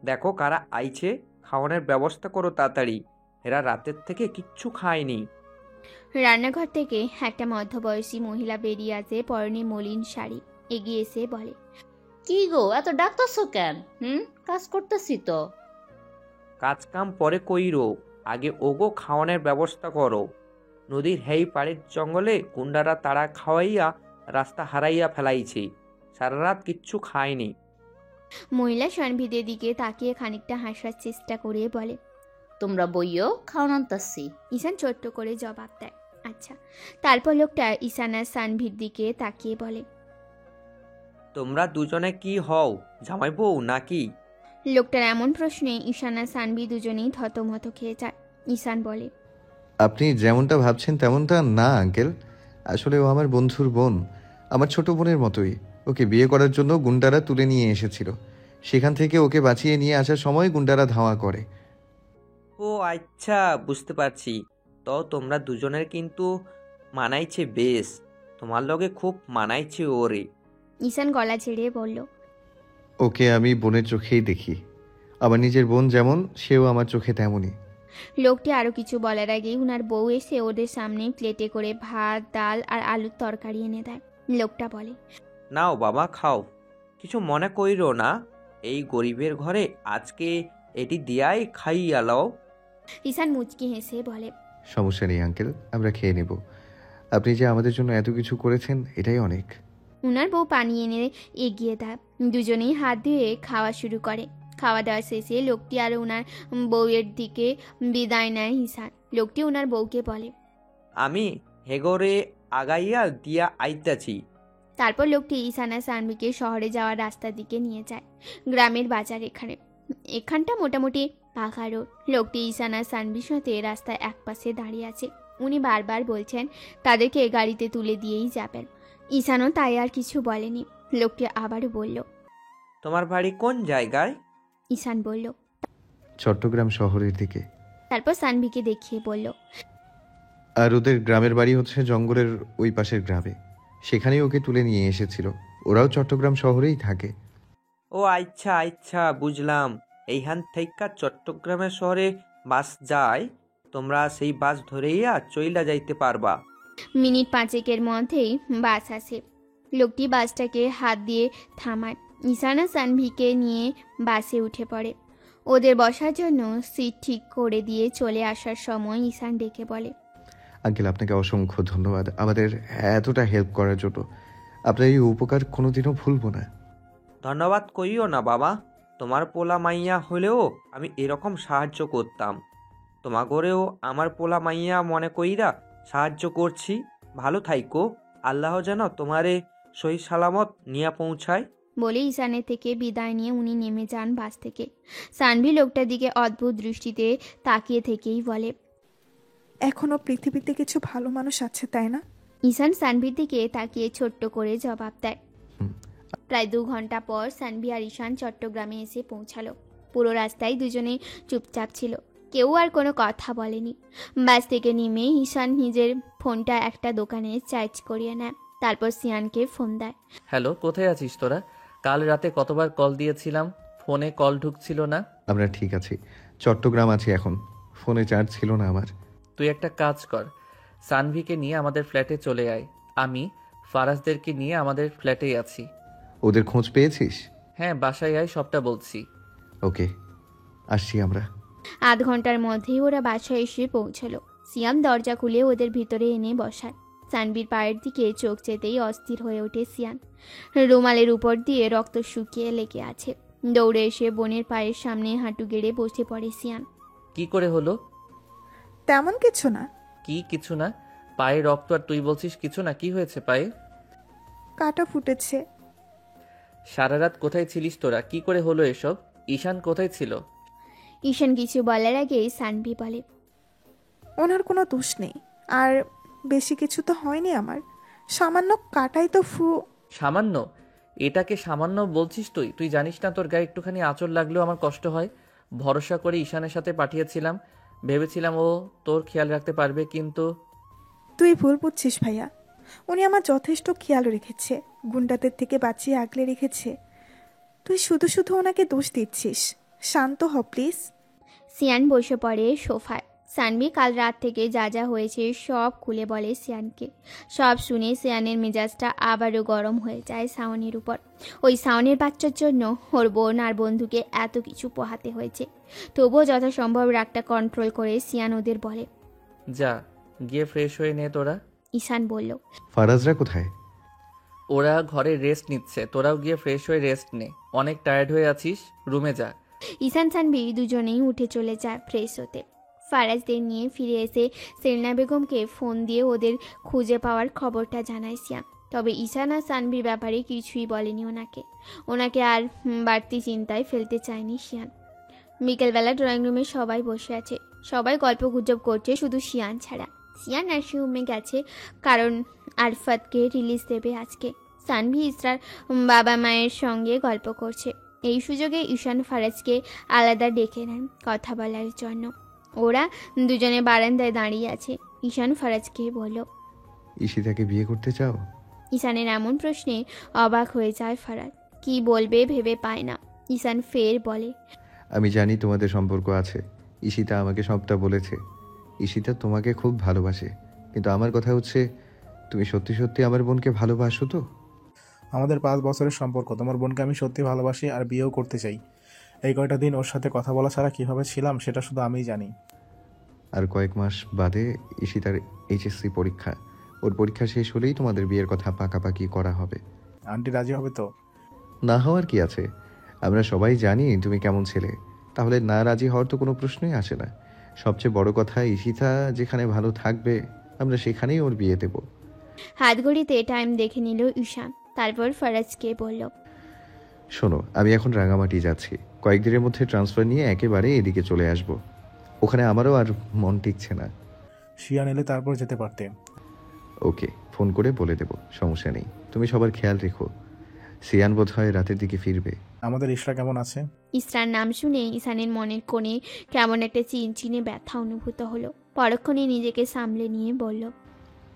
S14: দেখো কারা আইছে, খাওয়ানোর ব্যবস্থা করো তাড়াতাড়ি, এরা রাতের থেকে কিচ্ছু খায়নি।
S3: রান্নাঘর থেকে একটা মধ্যবয়সী মহিলা বেরিয়ে আসে, পরনে মলিন শাড়ি। এগিয়ে এসে বলে,
S18: কি গো এত ডাকতেছো কেন? কাজ করতেছি তো।
S14: কাজ কাম পরে কইরো, আগে ওগো খাওয়ানোর ব্যবস্থা করো। নদীর হেই পাড়ের জঙ্গলে গুন্ডারা তারা খাওয়াইয়া রাস্তা হারাইয়া ফেলাইছে, সারা রাত কিচ্ছু খায়নি।
S3: মহিলা সানভিদের দিকে তাকিয়ে খানিকটা হাসার চেষ্টা করে বলে,
S18: তোমরা বইও, খাওয়ান আনতাছি।
S3: ঈশান ছোট্ট করে জবাব দেয়, আচ্ছা। তারপর লোকটা ঈশান আর সানভির দিকে তাকিয়ে বলে,
S14: তোমরা দুজনে কি হও, জামাই বউ নাকি?
S3: লোকটার এমন প্রশ্নে ঈশান আর সানভি দুজনেই থতমত খেয়ে যায়। ঈশান বলে,
S6: আপনি যেমনটা ভাবছেন তেমনটা না আঙ্কেল, আসলে ও আমার বন্ধুর বোন, আমার ছোট বোনের মতোই। ওকে বিয়ে করার জন্য গুন্ডারা তুলে নিয়ে এসেছিল, সেখান থেকে ওকে বাঁচিয়ে নিয়ে আসার সময় গুন্ডারা ধাওয়া করে।
S14: ও আচ্ছা, বুঝতে পারছি। তো তোমরা দুজনের কিন্তু মানাইছে বেশ, তোমার লগে খুব মানাইছে ওরে।
S3: ঈশান গলা ছেড়ে বলল,
S6: ওকে আমি বোনের চোখেই দেখি, আমার নিজের বোন যেমন সেও আমার চোখে তেমনই।
S3: লোকটি আরো কিছু বলার আগেই উনার বউ এসে ওদের সামনে প্লেটে করে ভাত, ডাল আর আলুর তরকারি এনে দেয়। লোকটা বলে,
S14: নাও বাবা খাও, কিছু মনে কইরো না, এই গরিবের ঘরে আজকে এটি দিয়াই খাইয়া লও।
S3: ঈশান মুচকি হেসে বলে,
S6: সমস্যা নেই আঙ্কেল, আমরা খেয়ে নেব। আপনি যে আমাদের জন্য এত কিছু করেছেন এটাই অনেক।
S3: উনার বউ পানি এনে এগিয়ে দেয়। দুজনেই হাত ধুয়ে খাওয়া শুরু করে। খাওয়া দাওয়া শেষে লোকটি আর উনার বউয়ের দিকে বিদায় নেয় ঈশান। লোকটি উনার বউকে বলে,
S14: আমি হেগরে আগাইয়া দিয়া আইতাছি।
S3: তারপর লোকটি ঈশান আর সানভিকে শহরে যাওয়ার রাস্তার দিকে নিয়ে যায়। গ্রামের বাজার এখানটা মোটামুটি পাকা রোড। লোকটি ঈশান আর সানভির সাথে রাস্তায় একপাশে দাঁড়িয়ে আছে। উনি বারবার বলছেন তাদেরকে গাড়িতে তুলে দিয়েই যাবেন। ঈশানও তাই আর কিছু বলেনি। লোকটি আবারও বলল,
S14: তোমার বাড়ি কোন জায়গায়?
S3: ঈশান বলল।
S6: চট্টগ্রাম শহরের দিকে।
S3: তারপর সানভিকে দেখিয়ে বলল,
S6: আর ওদের গ্রামের বাড়ি হচ্ছে জঙ্গলের ওই পাশের গ্রামে। সেখানেই ওকে তুলে নিয়ে এসেছিল। ওরাও চট্টগ্রাম শহরেই থাকে।
S14: ও আচ্ছা আচ্ছা, বুঝলাম। এইখান থেকে চট্টগ্রামের শহরে বাস যায়, তোমরা সেই বাস ধরেইয়া চইলা যাইতে পারবা।
S3: মিনিট 5 মধ্যেই বাস আসে। লোকটি বাসটাকে হাত দিয়ে থামায়। ঈশান আর সানভিকে নিয়ে বাসে উঠে পড়ে। ওদের বসার জন্য সিট ঠিক করে দিয়ে চলে আসার সময় ঈশান ডেকে বলে,
S6: আঙ্কেল, আপনাকে অসংখ্য ধন্যবাদ আমাদের এতটা হেল্প করার জন্য। আপনার এই উপকার কোনোদিনও ভুলবো না।
S14: ধন্যবাদ কইও না বাবা, তোমার পোলা মাইয়া হলেও আমি এরকম সাহায্য করতাম। তোমাগরেও আমার পোলা মাইয়া মনে কইরা সাহায্য করছি। ভালো থাইকো, আল্লাহ যেন তোমারে সহি সালামত নিয়ে পৌঁছায়।
S3: বলে ঈশানের থেকে বিদায় নিয়ে উনি নেমে যান বাস থেকে। সানভি লোকটার দিকে অদ্ভুত দৃষ্টিতে তাকিয়ে থেকেই বলে,
S11: এখনো পৃথিবীতে কিছু ভালো মানুষ আছে, তাই না?
S3: ঈশান সানভির দিকে তাকিয়ে ছোট্ট করে জবাব দেয়। প্রায় 2 ঘন্টা পর সানভি আর ঈশান চট্টগ্রামে এসে পৌঁছালো। পুরো রাস্তায় দুজনে চুপচাপ ছিল, কেউ আর কোনো কথা বলেনি। বাস থেকে নেমে ঈশান নিজের ফোনটা একটা দোকানে চার্জ করিয়ে নেয়। তারপর সিয়ানকে ফোন দেয়।
S4: হ্যালো, কোথায় আছিস তোরা? কাল রাতে কতবার কল দিয়েছিলাম, ফোনে কল ঢুকছিল না।
S6: আমরা ঠিক আছি, চট্টগ্রাম আছি এখন। ফোনে চার্জ ছিল না আমার।
S4: তুই একটা কাজ কর, সানভিকে নিয়ে আমাদের ফ্ল্যাটে চলে আয়। আমি ফারাজদেরকে নিয়ে আমাদের ফ্ল্যাটেই আছি।
S6: ওদের খোঁজ পেয়েছিস?
S4: হ্যাঁ, বাসায় আয়, সবটা বলছি।
S6: ওকে, আসছি আমরা।
S3: আধ ঘন্টার মধ্যেই ওরা বাসায় এসে পৌঁছলো। সিয়াম দরজা খুলে ওদের ভিতরে এনে বসায়। সানভির পায়ের দিকে চোখ যেতেই অস্থির হয়ে ওঠে সিয়ান। রুমালের উপর দিয়ে রক্ত শুকিয়ে লেগে আছে। দৌড়ে এসে বোনের পায়ের সামনে হাঁটু গেড়ে বসে পড়ে সিয়ান।
S4: কি করে হলো?
S11: তেমন কিছু না।
S4: কি কিছু না? পায়ে রক্ত আর তুই বলছিস কিছু না? কি হয়েছে পায়ে?
S11: কাটা ফুটেছে।
S4: সারা রাত কোথায় ছিলিস তোরা? কি করে হলো এসব? ঈশান কোথায় ছিল?
S3: ঈশান কিছু বলার আগেই সানভি বলে,
S11: ওনার কোনো দোষ নেই, আর বেশি কিছু তো হয়নি আমার। সামান্য কাটাই তো
S4: সামান্য? এটাকে সামান্য বলছিস তুই? তুই জানিস না তোর গায়ে একটুখানি আঁচড় লাগলেও আমার কষ্ট হয়। ভরসা করে ঈশানের সাথে পাঠিয়েছিলাম, ভেবেছিলাম ও তোর খেয়াল রাখতে পারবে, কিন্তু
S11: তুই ভুল বুঝছিস ভাইয়া। উনি আমার যথেষ্ট খেয়াল রেখেছে, গুন্ডাদের থেকে বাঁচিয়ে আগলে রেখেছে। তুই শুধু শুধু ওনাকে দোষ দিচ্ছিস। শান্ত হ প্লিজ।
S3: সিয়ান বসে পড়ে সোফায়। সানভি কাল রাত থেকে যা যা হয়েছে সব খুলে বলে সিয়ানকে। সব শুনে সিয়ানের মেজাজটা আবারও গরম হয়ে যায় শাওনের উপর। ওই শাওনের বাচ্চার জন্য ওর বোন আর বন্ধুকে এত কিছু পোহাতে হয়েছে। তবুও যথাসম্ভব রাগটা কন্ট্রোল করে সিয়ান ওদের বলে,
S4: যা গিয়ে ফ্রেশ হয়ে নে তোরা।
S3: ঈশান বলল,
S6: ফারাজরা কোথায়?
S4: ওরা ঘরে রেস্ট নিচ্ছে, তোরাও গিয়ে ফ্রেশ হয়ে রেস্ট নে। অনেক টায়ার্ড হয়ে আছিস, রুমে যা।
S3: ঈশান সানভি দুজনেই উঠে চলে যায় ফ্রেশ হতে। ফারাজদের নিয়ে ফিরে এসে সেলিনা বেগমকে ফোন দিয়ে ওদের খুঁজে পাওয়ার খবরটা জানায় সিয়াম। তবে ঈশান আর সানভির ব্যাপারে কিছুই বলেনি ওনাকে আর বাড়তি চিন্তায় ফেলতে চায়নি সিয়ান। বিকেলবেলা ড্রয়িং রুমে সবাই বসে আছে, সবাই গল্প গুজব করছে, শুধু সিয়ান ছাড়া। সিয়ান নার্সিংহোমে গেছে কারণ আরফাতকে রিলিজ দেবে আজকে। সানভি ইসরার বাবা মায়ের সঙ্গে গল্প করছে। এই সুযোগে ঈশান ফারাজকে আলাদা ডেকে নেন কথা বলার জন্য। ওরা দুজনে বারান্দায় দাঁড়িয়ে আছে। ঈশান ফারাজকে বলল,
S6: ঈশিতাকে বিয়ে করতে চাও?
S3: ঈশানের এমন প্রশ্নে অবাক হয়ে যায় ফারাজ, কি বলবে ভেবে পায় না। ঈশান ফের বলে,
S6: আমি জানি তোমাদের সম্পর্ক আছে, ঈশিতা আমাকে সবটা বলেছে। ঈশিতা তোমাকে খুব ভালোবাসে, কিন্তু আমার কথা হচ্ছে, তুমি সত্যি সত্যি আমার বোনকে ভালোবাসো তো?
S9: আমাদের 5 বছরের সম্পর্ক, তোমার বোনকে আমি সত্যি ভালোবাসি আর বিয়েও করতে চাই। এই কয়টা দিন ওর সাথে কথা বলা ছাড়া কীভাবে ছিলাম সেটা শুধু আমিই জানি।
S6: আর কয়েক মাস বাদে ঈশিতার HSC পরীক্ষা, ওর পরীক্ষা শেষ হলেই তোমাদের বিয়ের কথা পাকাপাকি করা হবে।
S9: আন্টি রাজি হবে তো?
S6: না হওয়ার কি আছে, আমরা সবাই জানি তুমি কেমন ছেলে, তাহলে না রাজি হওয়ার তো কোনো প্রশ্নই আসে না। সবচেয়ে বড় কথা, ঈশিতা যেখানে ভালো থাকবে আমরা সেখানেই ওর বিয়ে দেব।
S3: হাত ঘড়িতে টাইম দেখে নিল ঈশান, তারপর ফারাজকে বলল,
S6: শোনো, আমি এখন রাঙামাটি যাচ্ছি, কয়েকদিনের মধ্যে ট্রান্সফার নিয়ে একেবারে এদিকে চলে আসব। ওখানে আমারও আর মন টিকছে না।
S9: শিয়ান এলে তারপর যেতে পারতে।
S6: ওকে, ফোন করে বলে দেব, সমস্যা নেই। তুমি সবার খেয়াল রেখো। সিয়ান বোধ হয় রাতের দিকে ফিরবে।
S9: আমাদের ইশরা কেমন আছে?
S3: ইসরার নাম শুনে ঈশানের মনের কোণে কেমন একটা চিনচিনে ব্যথা অনুভূত হলো। পরক্ষণে নিজেকে সামলে নিয়ে বলল,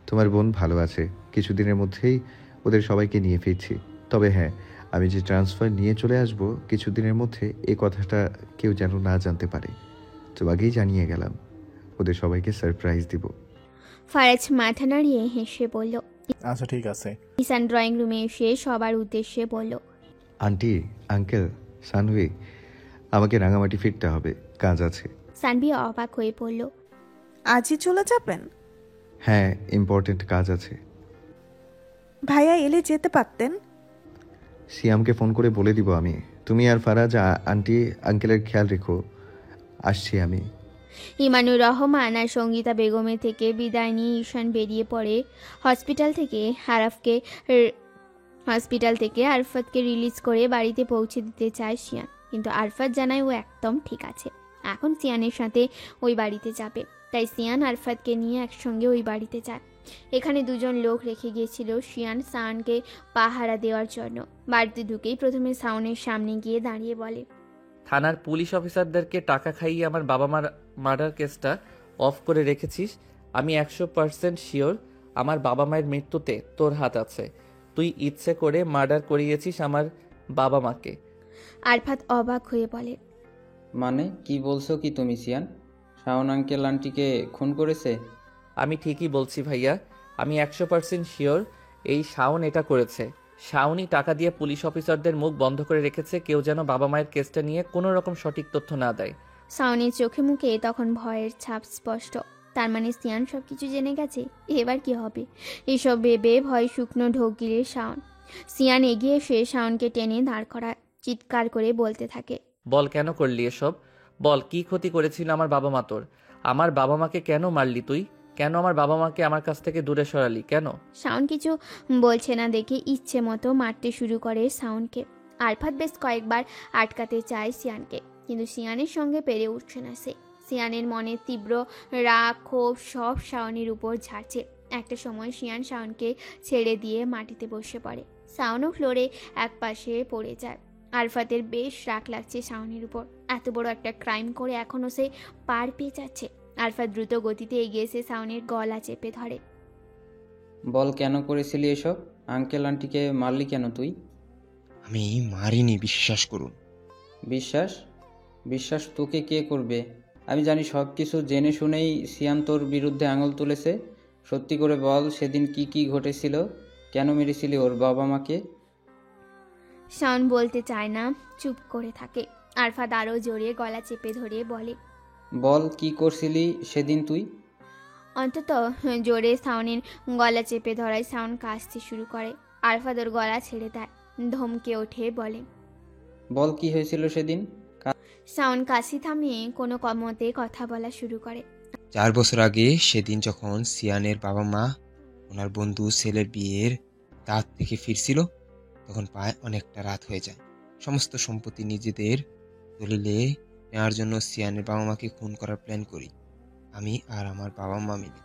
S6: তোমার বোন ভালো আছে, কিছুদিনের মধ্যেই ওদের সবাইকে নিয়ে ফিরছি। তবে হ্যাঁ, আমি যে ট্রান্সফার নিয়ে চলে আসব কিছুদিনের মধ্যে, এই কথাটা কেউ যেন না জানতে পারে। তোমাকেই জানিয়ে গেলাম, ওদের সবাইকে সারপ্রাইজ দিব।
S3: ফারাজ মাথা নাড়িয়ে হেসে বলল।
S9: আচ্ছা ঠিক আছে।
S3: ঈশান ড্রয়িং রুমে এসে সবার উদ্দেশ্যে বলল,
S6: আন্টি, আঙ্কেল, সানভি, আমাকে রাঙামাটি ফিরতে হবে, কাজ আছে।
S3: সানভি অবাক হয়ে পড়ল।
S11: আজই চলে যাবেন?
S6: হ্যাঁ, ইম্পর্টেন্ট কাজ আছে।
S11: ভাইয়া এলে যেতে পারতেন।
S6: সিয়ামকে ফোন করে বলে দিব আমি। তুমি আর ফারাজ আন্টি আঙ্কেলের খেয়াল রেখো, আসছি আমি।
S3: ইমানুর রহমান আর সঙ্গীতা বেগমের থেকে বিদায় নিয়ে ঈশান বেরিয়ে পড়ে হসপিটাল থেকে আরফাতকে রিলিজ করে বাড়িতে পৌঁছে দিতে চায় শিয়ান, কিন্তু আরফাত জানায় ও একদম ঠিক আছে, এখন সিয়ানের সাথে ওই বাড়িতে যাবে। তাই সিয়ান আরফাতকে নিয়ে একসঙ্গে ওই বাড়িতে যায়। এখানে দুজন লোক রেখে গিয়েছিল শিয়ান সাউনকে পাহারা দেওয়ার জন্য। বাড়িতে ঢুকেই প্রথমে সাউনের সামনে গিয়ে দাঁড়িয়ে বলে,
S4: থানার পুলিশ অফিসারদেরকে টাকা খাইয়ে আমার বাবা মার মার্ডার কেসটা অফ করে রেখেছিস। আমি 100% শিওর আমার বাবা মায়ের মৃত্যুতে তোর হাত আছে। তুই ইচ্ছে করে মার্ডার করিয়েছিস আমার বাবা মাকে।
S3: আরফাত অবাক হয়ে বলে,
S10: মানে কি বলছো কি তুমি সিয়ান? শাওন আঙ্কেল আন্টিকে খুন করেছে?
S4: আমি ঠিকই বলছি ভাইয়া, আমি 100% শিওর এই শাওন এটা করেছে। শাওনই টাকা দিয়ে পুলিশ অফিসারদের মুখ বন্ধ করে রেখেছে, কেউ যেন বাবা মায়ের কেসটা নিয়ে কোনো রকম সঠিক তথ্য না দেয়।
S3: শাওনের চোখে মুখে তখন ভয়ের ছাপ স্পষ্ট। তার মানে সিয়ান সবকিছু জেনে গেছে, এবার কি হবে? এসব ভেবে ভয় শুকনো ঢোক গিলে শাওন। সিয়ান এগিয়ে এসে শাওনকে টেনে দাঁড় করায়, চিৎকার করে বলতে থাকে,
S4: বল কেন করলি এসব? বল কি ক্ষতি করেছিল আমার বাবা মা তোর? আমার বাবা মাকে কেন মারলি তুই? কেন আমার বাবা মাকে আমার কাছ থেকে দূরে সরালি কেন?
S3: শাওন কিছু বলছে না দেখে ইচ্ছে মতো মারতে শুরু করে শাওনকে। আরফাত বেশ কয়েকবার আটকাতে চায় সিয়ানকে, কিন্তু সিয়ানের সঙ্গে পেরে উঠছে না সে। সিয়ানের মনে তীব্র রাগ ক্ষোভ সব শাওনের উপর ঝাড়ছে। একটা সময় সিয়ান শাওনকে ছেড়ে দিয়ে মাটিতে বসে পড়ে। শাওনও ফ্লোরে এক পাশে পড়ে যায়। আরফাতের বেশ রাগ লাগছে শাওনের উপর। এত বড় একটা ক্রাইম করে এখনও সে পার পেয়ে যাচ্ছে। আরফাত দ্রুত গতিতে এগিয়ে এসে শাওনের গলা চেপে ধরে।
S10: বল কেন করেছিলি এসব? আঙ্কেল আন্টিকে মারলি কেন তুই?
S8: আমি মারিনি, বিশ্বাস করুন।
S10: বিশ্বাস? বিশ্বাস তোকে কে করবে? আমি জানি সব কিছু জেনে শুনেই সিয়ান তোর বিরুদ্ধে আঙুল তুলেছে। সত্যি করে বল, সেদিন কি কি ঘটেছিল? কেন মেরেছিলি ওর বাবা মাকে?
S3: শাওন বলতে চায় না, চুপ করে থাকে। আরফাত আরও জোরে গলা চেপে ধরে বলে,
S10: বল কি করছিলি সেদিন তুই?
S3: অন্তত জোরে শাওনের গলা চেপে ধরায় শাওন কাশতে শুরু করে। আরফাত ওর গলা ছেড়ে দেয়, ধমকে ওঠে বলে,
S10: বল কি হয়েছিল সেদিন?
S3: শাওন কাশি থামিয়ে কোনো মতে কথা বলা শুরু করে।
S8: 4 বছর আগে সেদিন যখন সিয়ানের বাবা মা ওনার বন্ধু ছেলের বিয়ের রাত থেকে ফিরছিল, তখন প্রায় অনেকটা রাত হয়ে যায়। সমস্ত সম্পত্তি নিজেদের দলিলে নেওয়ার জন্য সিয়ানের বাবা মাকে খুন করার প্ল্যান করি আমি আর আমার বাবা মা মিলে।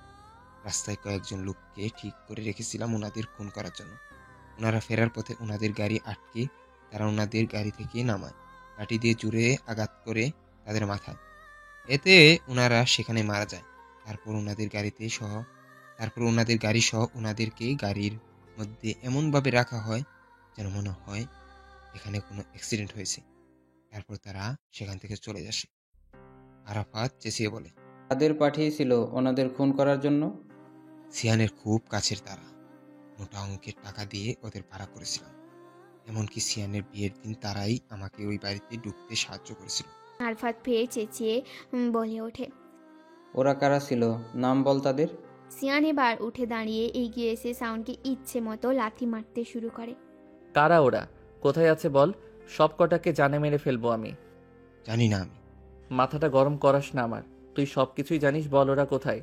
S8: রাস্তায় কয়েকজন লোককে ঠিক করে রেখেছিলাম ওনাদের খুন করার জন্য। ওনারা ফেরার পথে ওনাদের গাড়ি আটকে তারা ওনাদের গাড়ি থেকে নামায়, লাঠি দিয়ে জুড়ে আঘাত করে তাদের মাথায়। এতে ওনারা সেখানে মারা যায়। তারপর ওনাদের গাড়ি সহ ওনাদেরকে গাড়ির মধ্যে এমনভাবে রাখা হয় যেন মনে হয় এখানে কোনো অ্যাক্সিডেন্ট হয়েছে। তারপর তারা সেখান থেকে চলে আসে। আরাফাত চেঁচিয়ে বলে,
S10: তাদের পাঠিয়েছিল ওনাদের খুন করার জন্য?
S8: সিয়ানের খুব কাছের তারা। মোটা অঙ্কের টাকা দিয়ে ওদের ভাড়া করেছিলাম। এমনকি সিয়ানের বিয়ের দিন তারাই আমাকে ওই বাড়িতে ঢুকতে সাহায্য করেছিল।
S3: আরফাত ফের চেঁচিয়ে বলে ওঠে,
S10: ওরা কারা ছিল? নাম বল তাদের।
S3: সিয়ান এবার উঠে দাঁড়িয়ে এগিয়ে এসে শাওনকে ইচ্ছে মতো লাথি মারতে শুরু করে।
S4: কারা ওরা? কোথায় আছে বল? সব কটাকে জানে মেরে ফেলবো আমি।
S8: জানি না আমি।
S4: মাথাটা গরম করাস না আমার। তুই সব কিছুই জানিস, বল ওরা কোথায়।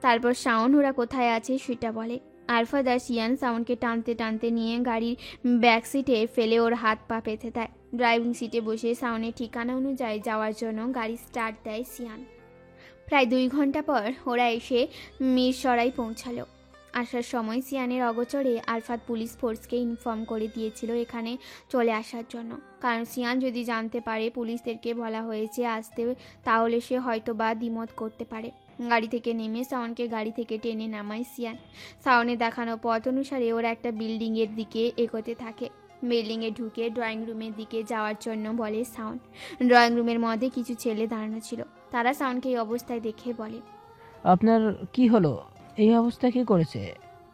S3: তারপর শাওন ওরা কোথায় আছে সেটা বলে। আরফাদ আর সিয়ান শাওনকে টানতে টানতে নিয়ে গাড়ির ব্যাক সিটে ফেলে ওর হাত পা পেতে দেয়। ড্রাইভিং সিটে বসে শাওনের ঠিকানা অনুযায়ী যাওয়ার জন্য গাড়ি স্টার্ট দেয় সিয়ান। প্রায় 2 ঘন্টা পর ওরা এসে মিরসরাই পৌঁছালো। আসার সময় সিয়ানের অগোচরে আরফাদ পুলিশ ফোর্সকে ইনফর্ম করে দিয়েছিল এখানে চলে আসার জন্য, কারণ সিয়ান যদি জানতে পারে পুলিশদেরকে বলা হয়েছে আসতে, তাহলে সে হয়তো বা দ্বিমত করতে পারে। গাড়ি থেকে নেমে শাওনকে গাড়ি থেকে টেনে নামায় সিয়ান। শাওনের দেখানো পথ অনুসারে ওরা একটা বিল্ডিংয়ের দিকে এগোতে থাকে। বিল্ডিংয়ে ঢুকে ড্রয়িং রুমের দিকে যাওয়ার জন্য বলে শাওন। ড্রয়িং রুমের মধ্যে কিছু ছেলে দাঁড়ানো ছিল। তারা শাওনকে এই অবস্থায় দেখে বলে,
S13: আপনার কি হলো? এই অবস্থা কি করেছে?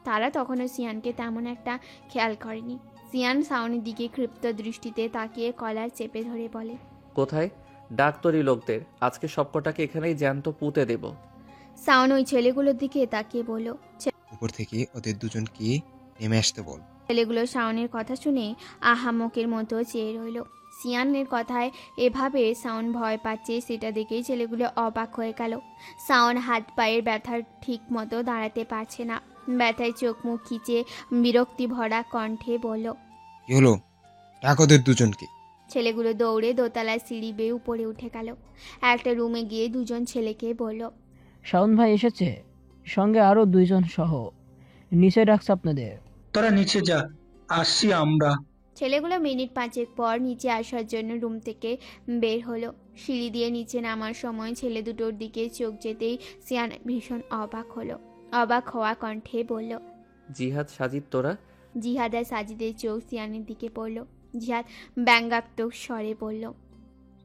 S3: তারা তখনও সিয়ানকে তেমন একটা খেয়াল করেনি। সিয়ান শাওনের দিকে ক্ষিপ্ত দৃষ্টিতে তাকিয়ে কলার চেপে ধরে বলে,
S4: কোথায়? ডাক তোরই লোকদের, আজকে সবকটাকে এখানেই জ্যান্ত পুঁতে দেব।
S3: শাওন ওই ছেলেগুলোর দিকে তাকিয়ে বলল,
S8: উপর থেকে ওদের দুজনকে নেমে আসতে বল।
S3: ছেলেগুলো শাওনের কথা শুনে আহামকের মতো চেয়ে রইল। সিয়ানের কথায় এভাবে শাওন ভয় পাচ্ছে সেটা দেখেই ছেলেগুলো অবাক হয়ে গেল। শাওন হাত পায়ের ব্যথার ঠিক মতো দাঁড়াতে পারছে না। ব্যথায় চোখ মুখ খিচে বিরক্তি ভরা কণ্ঠে বলল,
S8: কি হলো? ডাক ওদের দুজনকে।
S3: ছেলেগুলো দৌড়ে দোতলার সিঁড়ি বেয়ে উপরে উঠে গেল। একটা রুমে গিয়ে দুজন ছেলেকে বলল,
S13: শাওন ভাই এসেছে, সঙ্গে আরো 2 জন সহ। নিচে ডাকছে আপনাদের।
S19: তোরা নিচে যা, আসছি আমরা।
S3: ছেলেগুলো মিনিট 5 পর নিচে আসার জন্য রুম থেকে বের হলো। সিঁড়ি দিয়ে নিচে নামার সময় ছেলে দুটোর দিকে চোখ যেতেই সিয়ান ভীষণ অবাক হলো। অবাক হওয়া কণ্ঠে বলল,
S4: জিহাদ, সাজিদ তোরা?
S3: জিহাদ আর সাজিদের চোখ সিয়ানের দিকে পড়ল। জিহাদ ব্যঙ্গাত্মক স্বরে বলল,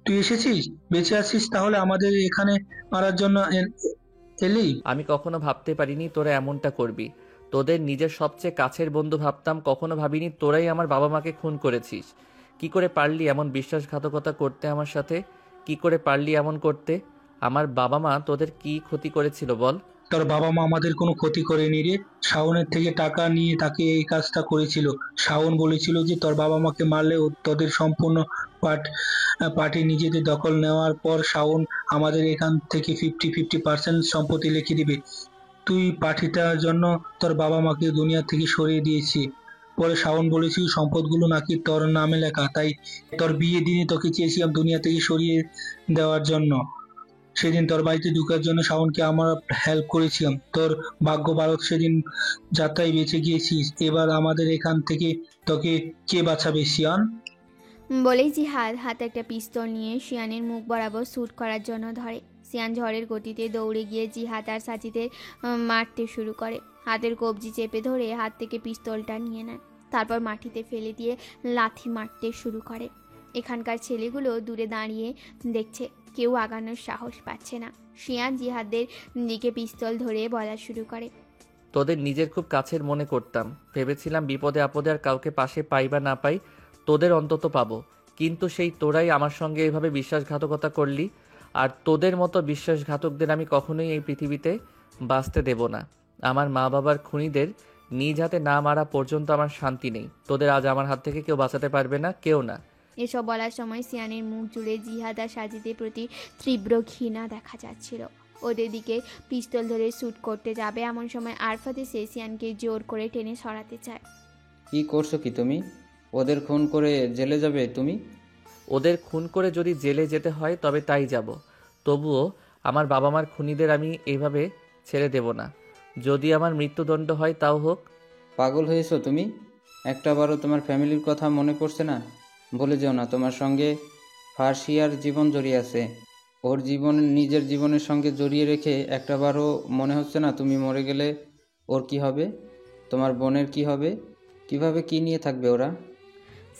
S19: তুই এসেছিস, বেঁচে আছিস, তাহলে আমাদের এখানে মারার জন্য এলি?
S4: আমি কখনো ভাবতে পারিনি তোরা এমনটা করবি। তোদের নিজের সবচেয়ে কাছের বন্ধু ভাবতাম, কখনো ভাবিনি তোরাই আমার বাবা মাকে খুন করেছিস। কি করে পারলি এমন বিশ্বাসঘাতকতা করতে আমার সাথে? কি করে পারলি এমন করতে? আমার বাবা মা তোদের কি ক্ষতি করেছিল বল?
S19: তোর বাবা মা আমাদের কোনো ক্ষতি করেনি রে। শাওনের থেকে টাকা নিয়ে তাকে এই কাজটা করেছিল। শাওন বলেছিল যে তোর বাবা মাকে মারলে তোদের সম্পূর্ণ পার্টি নিজেদের দখল নেওয়ার পর শাওন আমাদের এখান থেকে 50-50% সম্পত্তি লিখে দিবে। তুই পার্টিটার জন্য তোর বাবা মাকে দুনিয়া থেকে সরিয়ে দিয়েছি। পরে শাওন বলেছিল সম্পদগুলো নাকি তোর নামে লেখা, তাই তোর বিয়ে দিনে তোকে চেয়েছিলাম দুনিয়া থেকে সরিয়ে দেওয়ার জন্য। সেদিন তোর বাড়িতে ঢুকার জন্য শাওনকে আমরা হেল্প করেছিলাম। তোর ভাগ্য ভালো, সেদিন যাত্রায় বেঁচে গিয়েছিস। এবার আমাদের এখান থেকে তোকে কে বাঁচাবে সিয়ান?
S3: বলেই জিহাদ হাতে একটা পিস্তল নিয়ে সিয়ানের মুখ বরাবর শ্যুট করার জন্য ধরে। সিয়ান ঝড়ের গতিতে দৌড়ে গিয়ে জিহাদ আর সাজিদের মারতে শুরু করে। হাতের কবজি চেপে ধরে হাত থেকে পিস্তলটা নিয়ে নেয়। তারপর মাটিতে ফেলে দিয়ে লাথি মারতে শুরু করে। এখানকার ছেলেগুলো দূরে দাঁড়িয়ে দেখছে, কেউ আগানোর সাহস পাচ্ছে না। সিয়ান জিহাদের দিকে পিস্তল ধরে বলা শুরু করে,
S4: তোদের নিজের খুব কাছের মনে করতাম। ভেবেছিলাম বিপদে আপদে আর কাউকে পাশে পাই বা না পাই, তোদের অন্তত পাবো। কিন্তু সেই তোরাই আমার সঙ্গে এভাবে বিশ্বাসঘাতকতা করলি। আর তোদের মতো বিশ্বাসঘাতকদের আমি কখনোই এই পৃথিবীতে বাঁচতে দেব না। আমার মা বাবার খুনিদের নিজ হাতে না মারা পর্যন্ত আমার শান্তি নেই। তোদের আজ আমার হাত থেকে কেউ বাঁচাতে পারবে না, কেউ না।
S3: এসব বলার সময় সিয়ানের মুখ জুড়ে জিহাদ আর সাজিদের প্রতি তীব্র ঘৃণা দেখা যাচ্ছিল। ওদের দিকে পিস্তল ধরে শ্যুট করতে যাবে এমন সময় আরফাত এসে সিয়ানকে জোর করে টেনে সরাতে চায়।
S10: কি করছো কি তুমি? ওদের খুন করে জেলে যাবে তুমি?
S4: ওদের খুন করে যদি জেলে যেতে হয় তবে তাই যাব। তবুও আমার বাবা মার খুনিদের আমি এইভাবে ছেড়ে দেব না। যদি আমার মৃত্যুদণ্ড হয় তাও হোক।
S10: পাগল হয়েছো তুমি? একটাবারও তোমার ফ্যামিলির কথা মনে পড়ছে না? বলে যেও না তোমার সঙ্গে ফার্সিয়ার জীবন জড়িয়ে আছে। ওর জীবন নিজের জীবনের সঙ্গে জড়িয়ে রেখে একটাবারও মনে হচ্ছে না তুমি মরে গেলে ওর কি হবে, তোমার বোনের কি হবে, কিভাবে কি নিয়ে থাকবে ওরা?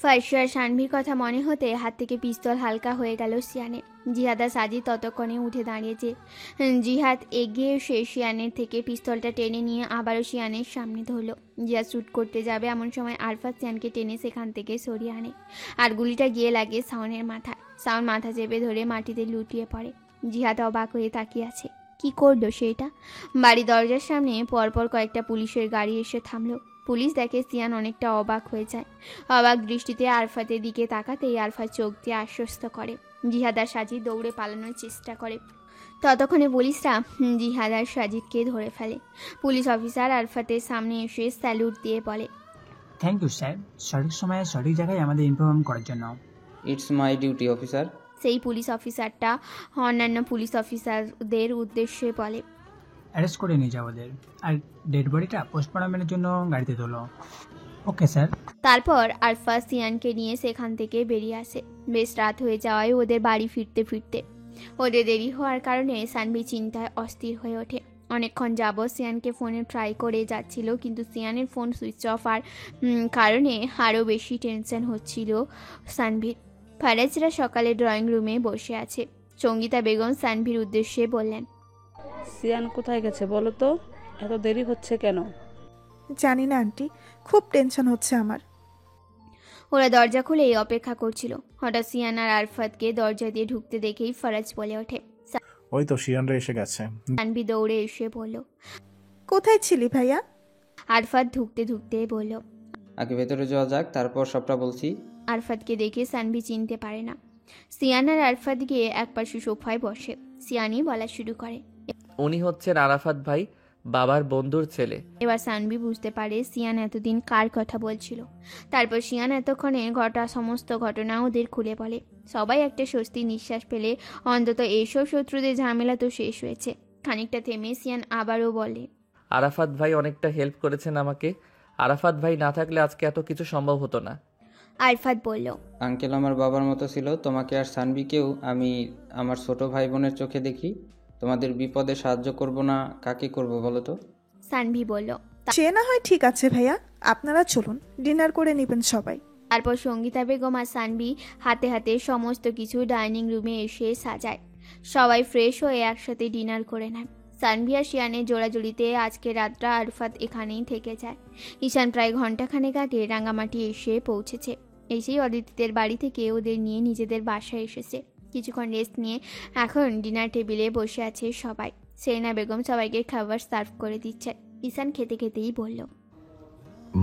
S3: ফার্সিয়ার শানভির কথা মনে হতে হাত থেকে পিস্তল হালকা হয়ে গেল সিয়ানের। জিহাদ আর সাজিদ ততক্ষণে উঠে দাঁড়িয়েছে। জিহাদ এগিয়ে এসে সিয়ানের থেকে পিস্তলটা টেনে নিয়ে আবারও সিয়ানের সামনে ধরল। জিহাদ শ্যুট করতে যাবে এমন সময় আরফাত সিয়ানকে টেনে সেখান থেকে সরিয়ে আনে। আর গুলিটা গিয়ে লাগে শাওনের মাথায়। শাওন মাথা চেপে ধরে মাটিতে লুটিয়ে পড়ে। জিহাদ অবাক হয়ে তাকিয়ে আছে। কি করলো সেটা? বাড়ি দরজার সামনে পরপর কয়েকটা পুলিশের গাড়ি এসে থামলো। পুলিশ দেখে সিয়ান অনেকটা অবাক হয়ে যায়। অবাক দৃষ্টিতে আরফাতের দিকে তাকাতেই আরফাত চোখ দিয়ে আশ্বস্ত করে। জিহাদ আর সাজিদ দৌড়ে পালানোর চেষ্টা করে। ততক্ষণে পুলিশরা জিহাদ আর সাজিদকে ধরে ফেলে। পুলিশ অফিসার আরফাতের সামনে এসে স্যালুট দিয়ে বলে,
S20: থ্যাংক ইউ স্যার, সঠিক সময়ে সঠিক জায়গায় আমাদের ইনফর্ম করার জন্য।
S10: It's my duty officer.
S3: সেই পুলিশ অফিসারটা অন্যান্য পুলিশ অফিসারদের উদ্দেশ্যে বলে,
S20: অ্যারেস্ট করে নিয়ে যাও ওদের, আর ডেড বডিটা পোস্টমর্টমের জন্য গাড়িতে তোলো। Okay sir.
S3: তারপর আরফা সিয়ানকে নিয়ে সেখান থেকে বেরিয়ে আসে। বেশ রাত হয়ে যাওয়ায় ওদের বাড়ি ফিরতে ফিরতে ওদের দেরি হওয়ার কারণে সানভি চিন্তায় অস্থির হয়ে ওঠে। অনেকক্ষণ যাবৎ সিয়ানকে ফোনে ট্রাই করে যাচ্ছিল, কিন্তু সিয়ানের ফোন সুইচ অফ আর কারণে আরও বেশি টেনশন হচ্ছিল সানভির। ফারাজরা সকালে ড্রয়িং রুমে বসে আছে। সঙ্গীতা বেগম সানভির উদ্দেশ্যে বললেন,
S17: সিয়ান কোথায় গেছে বলো তো, এত দেরি হচ্ছে কেন?
S11: জানি না আন্টি, খুব টেনশন হচ্ছে আমার।
S3: ওরা দরজা খুলেই অপেক্ষা করছিল। হঠাৎ সিয়ান আর আরফাতকে দরজা দিয়ে ঢুকতে দেখেই ফারাজ বলে ওঠে,
S9: ওই তো শিয়ানরা এসে গেছে।
S3: সানভি দৌড়ে এসে বলল,
S11: কোথায় ছিলি ভাইয়া?
S3: আরফাত ঢুকতে ঢুকতে বলল,
S10: আগে ভেতরে যাওয়া যাক, তারপর সবটা বলছি।
S3: আরফাতকে দেখে সানভি চিনতে পারে না। সিয়ান আর আরফাত গিয়ে একপাশে সোফায় বসে। সিয়ানই বলা শুরু করে,
S4: উনি হচ্ছেন আরাফাত ভাই, বাবার বন্ধুর ছেলে।
S3: এবার সানভি বুঝতে পারে সিয়ান এতদিন কার কথা বলছিল। তারপর সিয়ান এতক্ষণে সমস্ত ঘটনা ওদের খুলে বলে। সবাই একটা স্বস্তি নিঃশ্বাস পেলে অন্তত এইসব শত্রুদের ঝামেলা তো শেষ হয়েছে। খানিকটা থেমে সিয়ান আবারও বলে,
S4: আরাফাত ভাই অনেকটা হেল্প করেছেন আমাকে। আরাফাত ভাই না থাকলে আজকে এত কিছু সম্ভব হতো না।
S3: আরফাত বলল,
S10: আঙ্কেল আমার বাবার মতো ছিল, তোমাকে আর সানবিকেও আমি আমার ছোট ভাই বোনের চোখে দেখি। তোমাদের বিপদে সাহায্য করব না কাকে করব বলো তো?
S3: সানভি বলল,
S11: সে না হয় ঠিক আছে ভাইয়া, আপনারা চলুন, ডিনার করে নেবেন সবাই।
S3: তারপর সঙ্গীতা বেগম আর সানভি হাতে হাতে সমস্ত কিছু ডাইনিং রুমে এসে সাজায়। সবাই ফ্রেশ হয়ে একসাথে ডিনার করে নেয়। সানভি আর শিয়ানের জোড়াজুড়িতে আজকে রাতটা আরফাত এখানেই থেকে যায়। ঈশান প্রায় ঘন্টাখানেক আগে রাঙামাটি এসে পৌঁছেছে। এসেই অদিতিদের বাড়ি থেকে ওদের নিয়ে নিজেদের বাসায় এসেছে। কিছুক্ষণ রেস্ট নিয়ে এখন ডিনার টেবিলে বসে আছে সবাই। সেলিনা বেগম সবাইকে খাবার সার্ভ করে দিচ্ছে। ঈশান খেতে খেতেই বলল,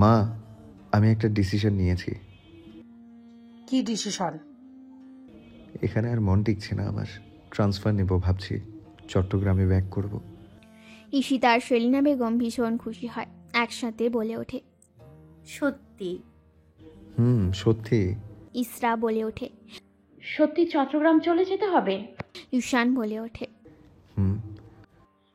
S6: মা, আমি একটা ডিসিশন নিয়েছি।
S12: কি ডিসিশন?
S6: এখানে আর মন টিকছে না আমার, ট্রান্সফার নেব ভাবছি, চট্টগ্রামে ব্যাক করব।
S3: ঈশিতা আর সেলিনা বেগম ভীষণ খুশি হয়, একসাথে বলে ওঠে,
S5: সত্যি?
S6: সত্যি।
S3: ইসরা বলে ওঠে,
S18: সত্যি চট্টগ্রাম চলে যেতে হবে?
S3: ঈশান বলে ওঠে,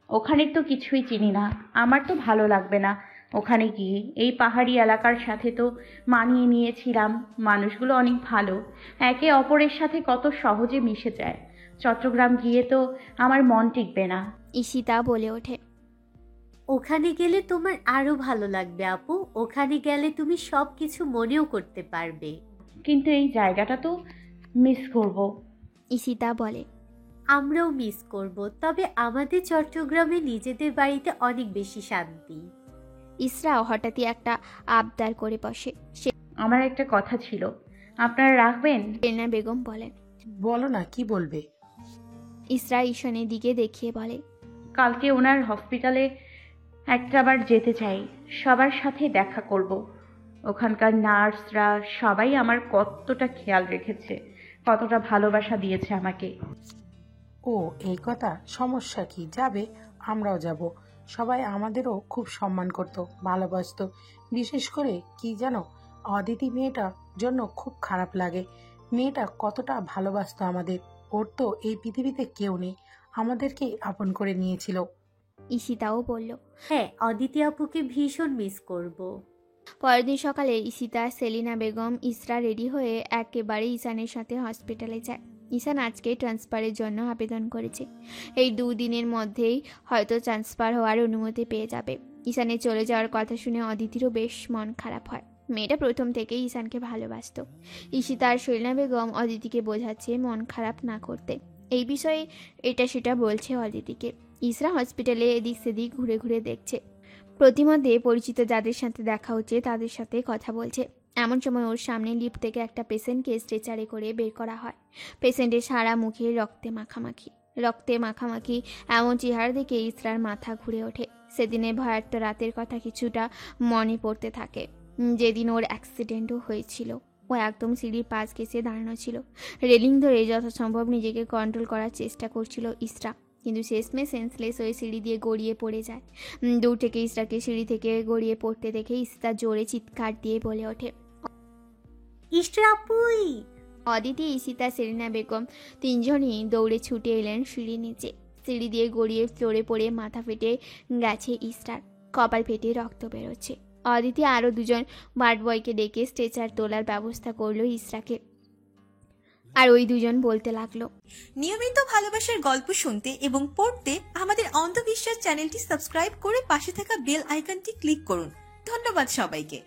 S18: ওখানে তো কিছুই চিনি না, আমার তো ভালো লাগবে না ওখানে গিয়ে। এই পাহাড়ি এলাকার সাথে তো মানিয়ে নিয়েছিলাম, মানুষগুলো অনেক ভালো, একে অপরের সাথে কত সহজে মিশে যায়। চট্টগ্রাম গিয়ে তো আমার মন টিকবে না।
S3: ঈশিতা বলে ওঠে,
S5: ওখানে গেলে তোমার আরো ভালো লাগবে আপু, ওখানে গেলে তুমি সব কিছু মনেও করতে পারবে।
S18: কিন্তু এই জায়গাটা তো মিস করব।
S3: ঈশিতা বলে,
S5: আমরাও মিস করব, তবে আমাদের চট্টগ্রামে নিজেদের বাড়িতে অনেক বেশি শান্তি।
S3: ইসরা হঠাৎই একটা আবদার করে বসে।
S18: আমার একটা কথা ছিল, আপনারা রাখবেন?
S3: সেলিনা বেগম বলেন,
S12: বলো না, কি বলবে?
S3: ইসরা ঈশানের দিকে দেখিয়ে বলে,
S18: কালকে ওনার হসপিটালে একটাবার যেতে চাই, সবার সাথে দেখা করব। ওখানকার নার্সরা সবাই আমার কতটা খেয়াল রেখেছে, কতটা ভালোবাসা দিয়েছে আমাকে।
S12: ও এই কথা, সমস্যা কি? যাবে, আমরাও যাব। সবাই আমাদেরও খুব সম্মান করত, ভালোবাসতো। বিশেষ করে কি জানো, অদিতি মেয়েটার জন্য খুব খারাপ লাগে। মেয়েটা কতটা ভালোবাসতো আমাদের, ওর তো এই পৃথিবীতে কেউ নেই, আমাদেরকে আপন করে নিয়েছিল।
S3: ঈশিতাও বলল,
S5: হ্যাঁ, অদিতি আপুকে ভীষণ মিস করব।
S3: পরের দিন সকালে ঈশিতা, সেলিনা বেগম, ইসরা রেডি হয়ে একেবারে ঈশানের সাথে হসপিটালে যায়। ঈশান আজকে ট্রান্সফারের জন্য আবেদন করেছে। এই 2 দিনের মধ্যেই হয়তো ট্রান্সফার হওয়ার অনুমতি পেয়ে যাবে। ঈশানের চলে যাওয়ার কথা শুনে অদিতিরও বেশ মন খারাপ হয়। মেয়েটা প্রথম থেকেই ঈশানকে ভালোবাসত। ঈশিতা আর সেলিনা বেগম অদিতিকে বোঝাচ্ছে মন খারাপ না করতে। এই বিষয়ে এটা সেটা বলছে অদিতিকে। ইসরা হসপিটালে এদিক সেদিক ঘুরে ঘুরে দেখছে। প্রতিমধ্যে পরিচিত যাদের সাথে দেখা হচ্ছে তাদের সাথে কথা বলছে। এমন সময় ওর সামনে লিফট থেকে একটা পেশেন্টকে স্ট্রেচারে করে বের করা হয়। পেশেন্টের সারা মুখে রক্তে মাখামাখি। রক্তে মাখামাখি এমন চেহারা দেখে ইসরার মাথা ঘুরে ওঠে। সেদিনের ভয়ার্ত রাতের কথা কিছুটা মনে পড়তে থাকে, যেদিন ওর অ্যাক্সিডেন্টও হয়েছিল। ও একদম সিঁড়ির পাশ ঘেঁষে দাঁড়ানো ছিল, রেলিং ধরে যথাসম্ভব নিজেকে কন্ট্রোল করার চেষ্টা করছিল ইসরা, কিন্তু শেষমে সেন্সলেস হয়ে সিঁড়ি দিয়ে গড়িয়ে পড়ে যায়। দূর থেকে ইসরাকে সিঁড়ি থেকে গড়িয়ে পড়তে দেখে ইসরা জোরে চিৎকার দিয়ে বলে ওঠে,
S5: ইসরাপুই!
S3: অদিতি, ঈশিতা, সেলিনা বেগম তিনজনই দৌড়ে ছুটে এলেন সিঁড়ির নিচে। সিঁড়ি দিয়ে গড়িয়ে ফ্লোরে পড়ে মাথা ফেটে গেছে ইসরার, কপাল ফেটে রক্ত বেরোচ্ছে। অদিতি আরও দুজন ওয়ার্ড বয়কে ডেকে স্ট্রেচার তোলার ব্যবস্থা করলো ইসরাকে। আর ওই দুজন বলতে লাগলো,
S1: নিয়মিত ভালোবাসার গল্প শুনতে এবং পড়তে আমাদের অন্ধবিশ্বাস চ্যানেলটি সাবস্ক্রাইব করে পাশে থাকা বেল আইকনটি ক্লিক করুন। ধন্যবাদ সবাইকে।